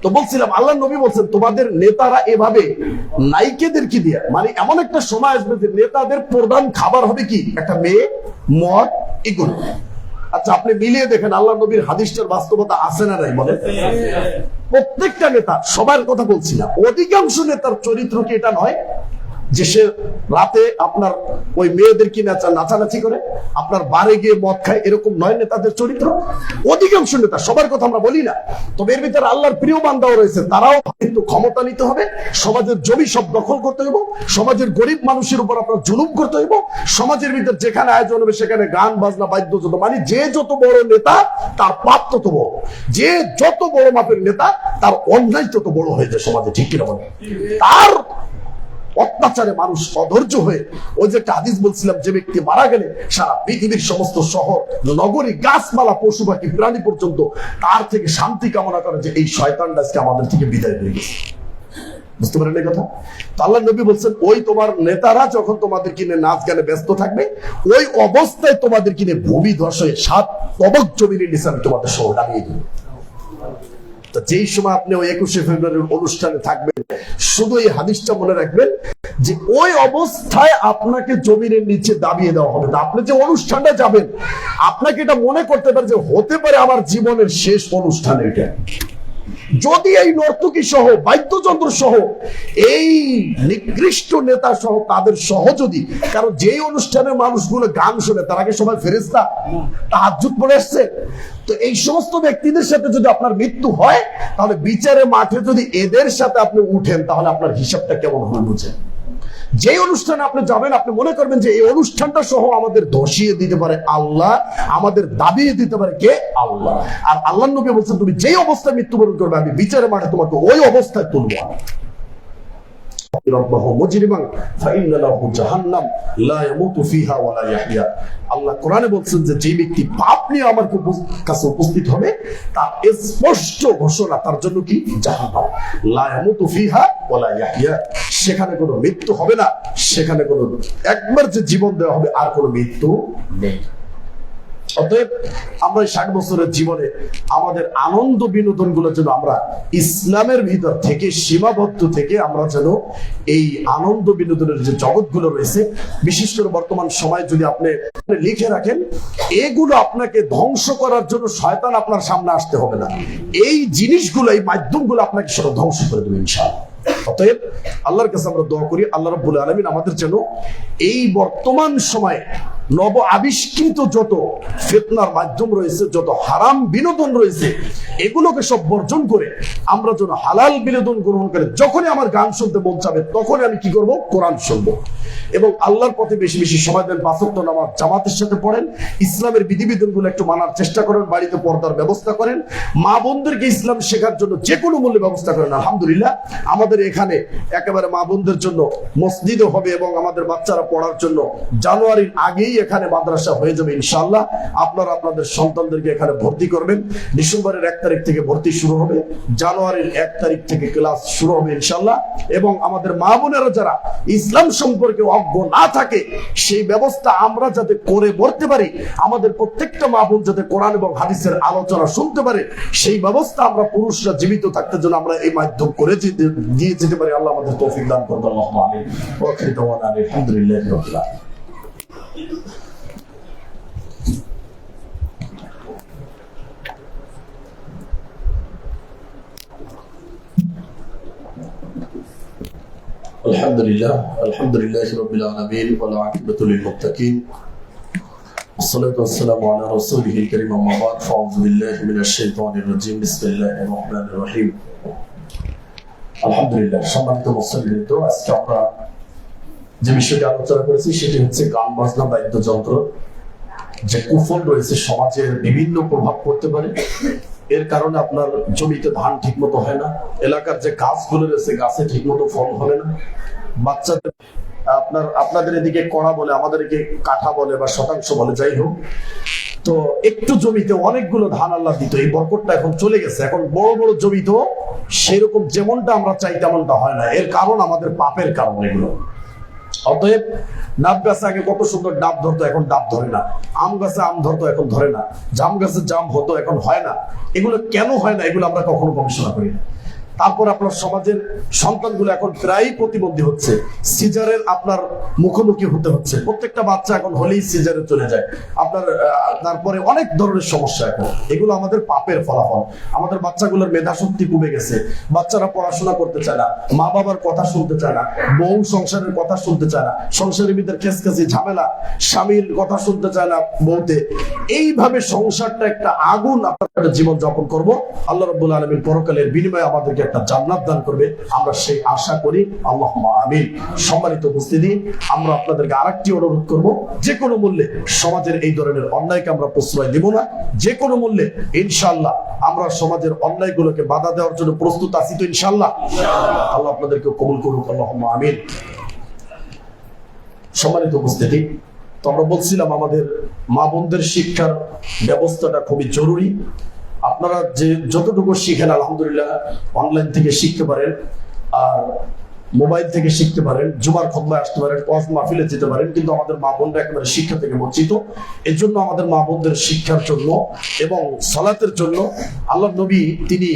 Speaker 1: তো বলছিলাম আল্লাহ নবী বলছেন তোমাদের নেতারা এভাবে নায়িকাদেরকে দিয়ে, মানে এমন একটা সময় আসবে যে নেতাদের প্রধান খাবার হবে কি? একটা মেয়ে, মদ, এগুলো। আচ্ছা, আপনি মিলিয়ে দেখেন আল্লাহ নবীর হাদিসটার বাস্তবতা আছে না নাই বলেন? প্রত্যেকটা নেতা, সবার কথা বলছি না, অধিকাংশ নেতার চরিত্র কি এটা নয় যে সে রাতে আপনার ওই মেয়েদেরকে নাচানাচি করে, আপনার বারে গিয়ে মদ খায়, এরকম নয় নেতাদের চরিত্র। অধিকাংশ নেতা, সবার কথা আমরা বলি না, তবে এর ভিতরে আল্লাহর প্রিয় বান্দাও রয়েছে, তারাও কিন্তু ক্ষমতা নিতে হবে, সমাজের জমি সব দখল করতে হইব, সমাজের গরিব মানুষের উপর আপনার জুলুম করতে হইব, সমাজের ভিতরে যেখানে আয়োজন হবে সেখানে গান বাজনা বাদ্যযন্ত্র, মানে যে যত বড় নেতা তার পাপ তত বড়, যে যত বড় মাপের নেতা তার অন্যায় তত বড় হয়ে যায় সমাজে, ঠিক কিনা বলেন? তার অত্যাচারে মানুষ অধৈর্য হয়ে, ওই যে একটা হাদিস বলছিলাম, যে ব্যক্তি মারা গেলে সারা পৃথিবীর সমস্ত শহর নগরী গাছপালা পশু পাখি প্রাণী পর্যন্ত তার থেকে শান্তি কামনা করে যে এই শয়তানটা আজকে আমাদের থেকে বিদায় হয়ে গেছে। বুঝতে পারেন এই কথা? তো আল্লাহ নবী বলছেন, ওই তোমার নেতারা যখন তোমাদের কিনে নাচ গানে ব্যস্ত থাকবে, ওই অবস্থায় তোমাদের কিনে ভূমি ধসে 7 তবক জমির নিচে আমি তোমাদের সহ নামিয়ে দেব। যেই সময় আপনি ওই 21শে ফেব্রুয়ারির অনুষ্ঠানে থাকবেন, শুধু এই হাদিসটা মনে রাখবেন যে ওই অবস্থায় আপনাকে জমিনের নিচে দাবিয়ে দেওয়া হবে। আপনি যে অনুষ্ঠানটা যাবেন, আপনাকে এটা মনে করতে পারে যে হতে পারে আমার জীবনের শেষ অনুষ্ঠান এটা। যদি এই নর্তকী সহ বাদ্যযন্ত্র সহ এই নিকৃষ্ট নেতা সহ তাদের সহ যদি, কারণ যেই অনুষ্ঠানের মানুষগুলো গান শোনে তার আগে সবাই ফেরেশতা তাহাজ্জুদ পড়ে আসছে, তো এই সমস্ত ব্যক্তিদের সাথে যদি আপনার মৃত্যু হয়, তাহলে বিচারের মাঠে যদি এদের সাথে আপনি উঠেন, তাহলে আপনার হিসাবটা কেমন হবে বুঝেন। যে অনুষ্ঠানে আপনি যাবেন, আপনি মনে করবেন যে এই অনুষ্ঠানটা সহ আমাদের ধসিয়ে দিতে পারে আল্লাহ, আমাদের দাবিয়ে দিতে পারে কে? আল্লাহ। আর আল্লাহ নবী বলছেন, তুমি যেই অবস্থায় মৃত্যুবরণ করবে, আমি বিচারের মাঠে তোমাকে ওই অবস্থায় তুলবো। আল্লাহ কোরআনে বলছেন যে যে ব্যক্তি পাপ নিয়ে আমার কাছে উপস্থিত হবে, তার স্পষ্ট ঘোষণা তার জন্য কি? জাহান্নাম। লা ইয়ামুতু ফিহা ওয়া লা ইয়াহইয়া, সেখানে কোনো মৃত্যু হবে না, সেখানে কোনো একবার যে জীবন দেওয়া হবে আর কোনো মৃত্যু নেই। অতএব আমরা 60 বছরের জীবনে আমাদের আনন্দ বিনোদন গুলো যেন আমরা ইসলামের ভিতর থেকে সীমাবদ্ধ থেকে আমরা যেন এই আনন্দ বিনোদনের যে জগৎগুলো রয়েছে, বিশেষ করে বর্তমান সময় যদি আপনি লিখে রাখেন, এগুলো আপনাকে ধ্বংস করার জন্য শয়তান আপনার সামনে আসতে হবে না, এই জিনিসগুলো, এই মাধ্যমগুলো আপনাকে সেটা ধ্বংস করে দেবে ইনশাআল্লাহ। অতএব আল্লাহর কাছে আমরা দোয়া করি, আল্লাহ রাব্বুল আলামিন আমাদের যেন এই বর্তমান সময়ে নব আবিষ্কৃত যত ফিতনার মাধ্যম রয়েছে, যত হারাম বিনোদন রয়েছে, এগুলোকে সব বর্জন করে আমরা যেন হালাল বিনোদন গ্রহণ করে, যখনই আমার গান শুনতে মন চাবে তখনই আমি কি করব? কোরআন শুনবো। এবং আল্লাহর পথে বেশি বেশি সময় দেন, 5 ওয়াক্ত নামাজ জামাতের সাথে পড়েন, ইসলামের বিধিবিধানগুলো একটু মানার চেষ্টা করেন, বাড়িতে পর্দার ব্যবস্থা করেন, মা বোনদেরকে ইসলাম শেখার জন্য যে কোনো মূল্যে ব্যবস্থা করেন। আলহামদুলিল্লাহ, আমাদের এখানে একেবারে মা বোনদের জন্য মসজিদও হবে এবং আমাদের বাচ্চারা পড়ার জন্য জানুয়ারির আগেই এখানে মাদ্রাসা হয়ে যাবে ইনশাআল্লাহ। আপনারা আপনাদের সন্তানদেরকে এখানে ভর্তি করবেন। ডিসেম্বরের 1 তারিখ থেকে ভর্তি শুরু হবে, জানুয়ারির 1 তারিখ থেকে ক্লাস শুরু হবে ইনশাআল্লাহ। এবং আমাদের মা বোনেরা যারা ইসলাম সম্পর্কে অজ্ঞ না থাকে, সেই ব্যবস্থা আমরা যাতে করে বলতে পারি, আমাদের প্রত্যেকটা মা বোন যাতে কোরআন এবং হাদিসের আলোচনা শুনতে পারে, সেই ব্যবস্থা আমরা পুরুষরা জীবিত থাকতে জন্য আমরা এই মাধ্যম করে দিয়ে যেতে পারি। আল্লাহ আমাদের তৌফিক দান করুন। আল্লাহুম্মা আমিন। ওয়া আখিরু দাওয়ানা আলহামদুলিল্লাহি রাব্বিল আলামিন। আলহামদুলিল্লাহি রাব্বিল আলামিন ওয়া লা আকিবাতু লিল মুত্তাকিন। والصلاة والسلام على رسوله الكريم أما بعد فأعوذ بالله من الشيطان الرجيم بسم الله الرحمن الرحيم। আলহামদুলিল্লাহ, সম্মানিত মুসলিম, তো আজকে আমরা যে বিষয়টি আলোচনা করেছি সেটি হচ্ছে গান বাজনা বাদ্যযন্ত্র যে কুফল রয়েছে সমাজের বিভিন্ন প্রভাব পড়তে পারে। এর কারণে আপনার জমিতে ধান ঠিক মতো হয় না, এলাকার যে গাছগুলো রয়েছে গাছে ঠিক মতো ফল হবে না, বাচ্চাদের আপনাদের এদিকে কড়া বলে, আমাদের এদিকে কাঠা বলে বা শতাংশ বলে, যাই হোক, তো একটু জমিতে অনেকগুলো ধান আল্লাহ দিত, এই বরকতটা এখন চলে গেছে। এখন বড় বড় জমিতেও সেরকম যেমনটা আমরা চাই তেমনটা হয় না। এর কারণ আমাদের পাপের কারণ এগুলো। অতএব ডাব গাছে আগে কত সুন্দর ডাব ধরতো, এখন ডাব ধরে না। আম গাছে আম ধরতো, এখন ধরে না। জাম গাছে জাম হতো, এখন হয় না। এগুলো কেন হয় না? এগুলো আমরা কখনো গবেষণা করি না। তারপর আপনার সমাজের সন্তানগুলো এখন প্রায়ই প্রতিবন্ধী হচ্ছে, সিজারের আপনার মুখোমুখি হতে হচ্ছে। প্রত্যেকটা বাচ্চা এখন হলেই সিজারে চলে যায় আপনার। তারপরে অনেক ধরনের সমস্যা এখন, এগুলো আমাদের পাপের ফলাফল। আমাদের বাচ্চাগুলোর মেধা শক্তি কমে গেছে, বাচ্চারা পড়াশোনা করতে চায় না, মা বাবার কথা শুনতে চায় না, বউ সংসারের কথা শুনতে চায় না, সংসারের ভিতরে খেসখেসি ঝামেলা, স্বামীর কথা শুনতে চায় না বউতে। এইভাবে সংসারটা একটা আগুন আপনার জীবন যাপন করবো। আল্লাহ রাব্বুল আলামিন পরকালের বিনিময়ে আমাদেরকে একটা জান্নাত দান করবে, আমরা সেই আশা করি। আল্লাহুম্মা আমিন। সম্মানিত উপস্থিতি, আমরা আপনাদেরকে আরেকটি অনুরোধ করব, যে কোনো মূল্যে সমাজের এই ধরনের অন্যায়কে আমরা প্রশ্রয় দেব না। যে কোনো মূল্যে ইনশাআল্লাহ আমরা সমাজের অন্যায়গুলোকে বাধা দেওয়ার জন্য প্রস্তুত আছি তো ইনশাআল্লাহ। আল্লাহ আপনাদেরকে কবুল করুক। আল্লাহুম্মা আমিন। সম্মানিত উপস্থিতি, তো আমরা বলছিলাম আমাদের মা বোনদের শিক্ষার ব্যবস্থাটা খুবই জরুরি। আপনারা যে যতটুকু শিখেন আলহামদুলিল্লাহ অনলাইন থেকে শিখতে পারেন, আর মোবাইল থেকে শিখতে পারেন, জুমার খুতবায় আসতে পারেন, ওয়াজ মাহফিলে যেতে পারেন, কিন্তু আমাদের মা বোনরা একেবারে শিক্ষা থেকে বঞ্চিত। এর জন্য আমাদের মা বোনদের শিক্ষার জন্য এবং সালাতের জন্য আল্লাহর নবী তিনি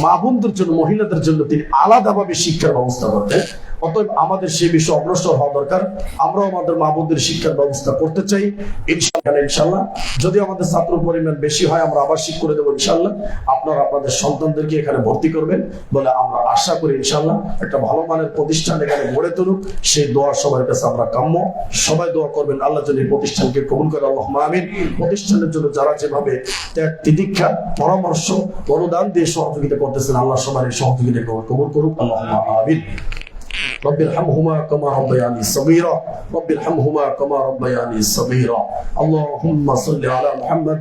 Speaker 1: মা বোনদের জন্য, মহিলাদের জন্য তিনি আলাদাভাবে শিক্ষার ব্যবস্থা করতেন। অতএব আমাদের সেই বিষয়ে অগ্রসর হওয়া দরকার। আমরাও আমাদের মা বোনদের শিক্ষার ব্যবস্থা করতে চাই ইনশাআল্লাহ। যদি আমাদের ছাত্র পরিমাণ বেশি হয় আমরা আবাসিক করে দেবো ইনশাআল্লাহ। আপনারা আপনাদের সন্তানদেরকে এখানে ভর্তি করবেন বলে আমরা আশা করি ইনশাআল্লাহ। একটা ভালো মানের প্রতিষ্ঠান এখানে গড়ে তুলুক, সেই দোয়া সবার কাছে আমরা কাম্য। সবাই দোয়া করবেন আল্লাহ যেন এই প্রতিষ্ঠানকে কবুল করে। আল্লাহুম্মা আমিন। প্রতিষ্ঠানের জন্য যারা যেভাবে ত্যাগ তিতিক্ষা পরামর্শ অনুদান দিয়ে সহযোগিতা করতেছেন, আল্লাহ সবার এই সহযোগিতা কবুল করুক। আল্লাহুম্মা আমিন। رب ارحمهما كما ربياني صغيرا رب ارحمهما كما ربياني صغيرا اللهم صل على محمد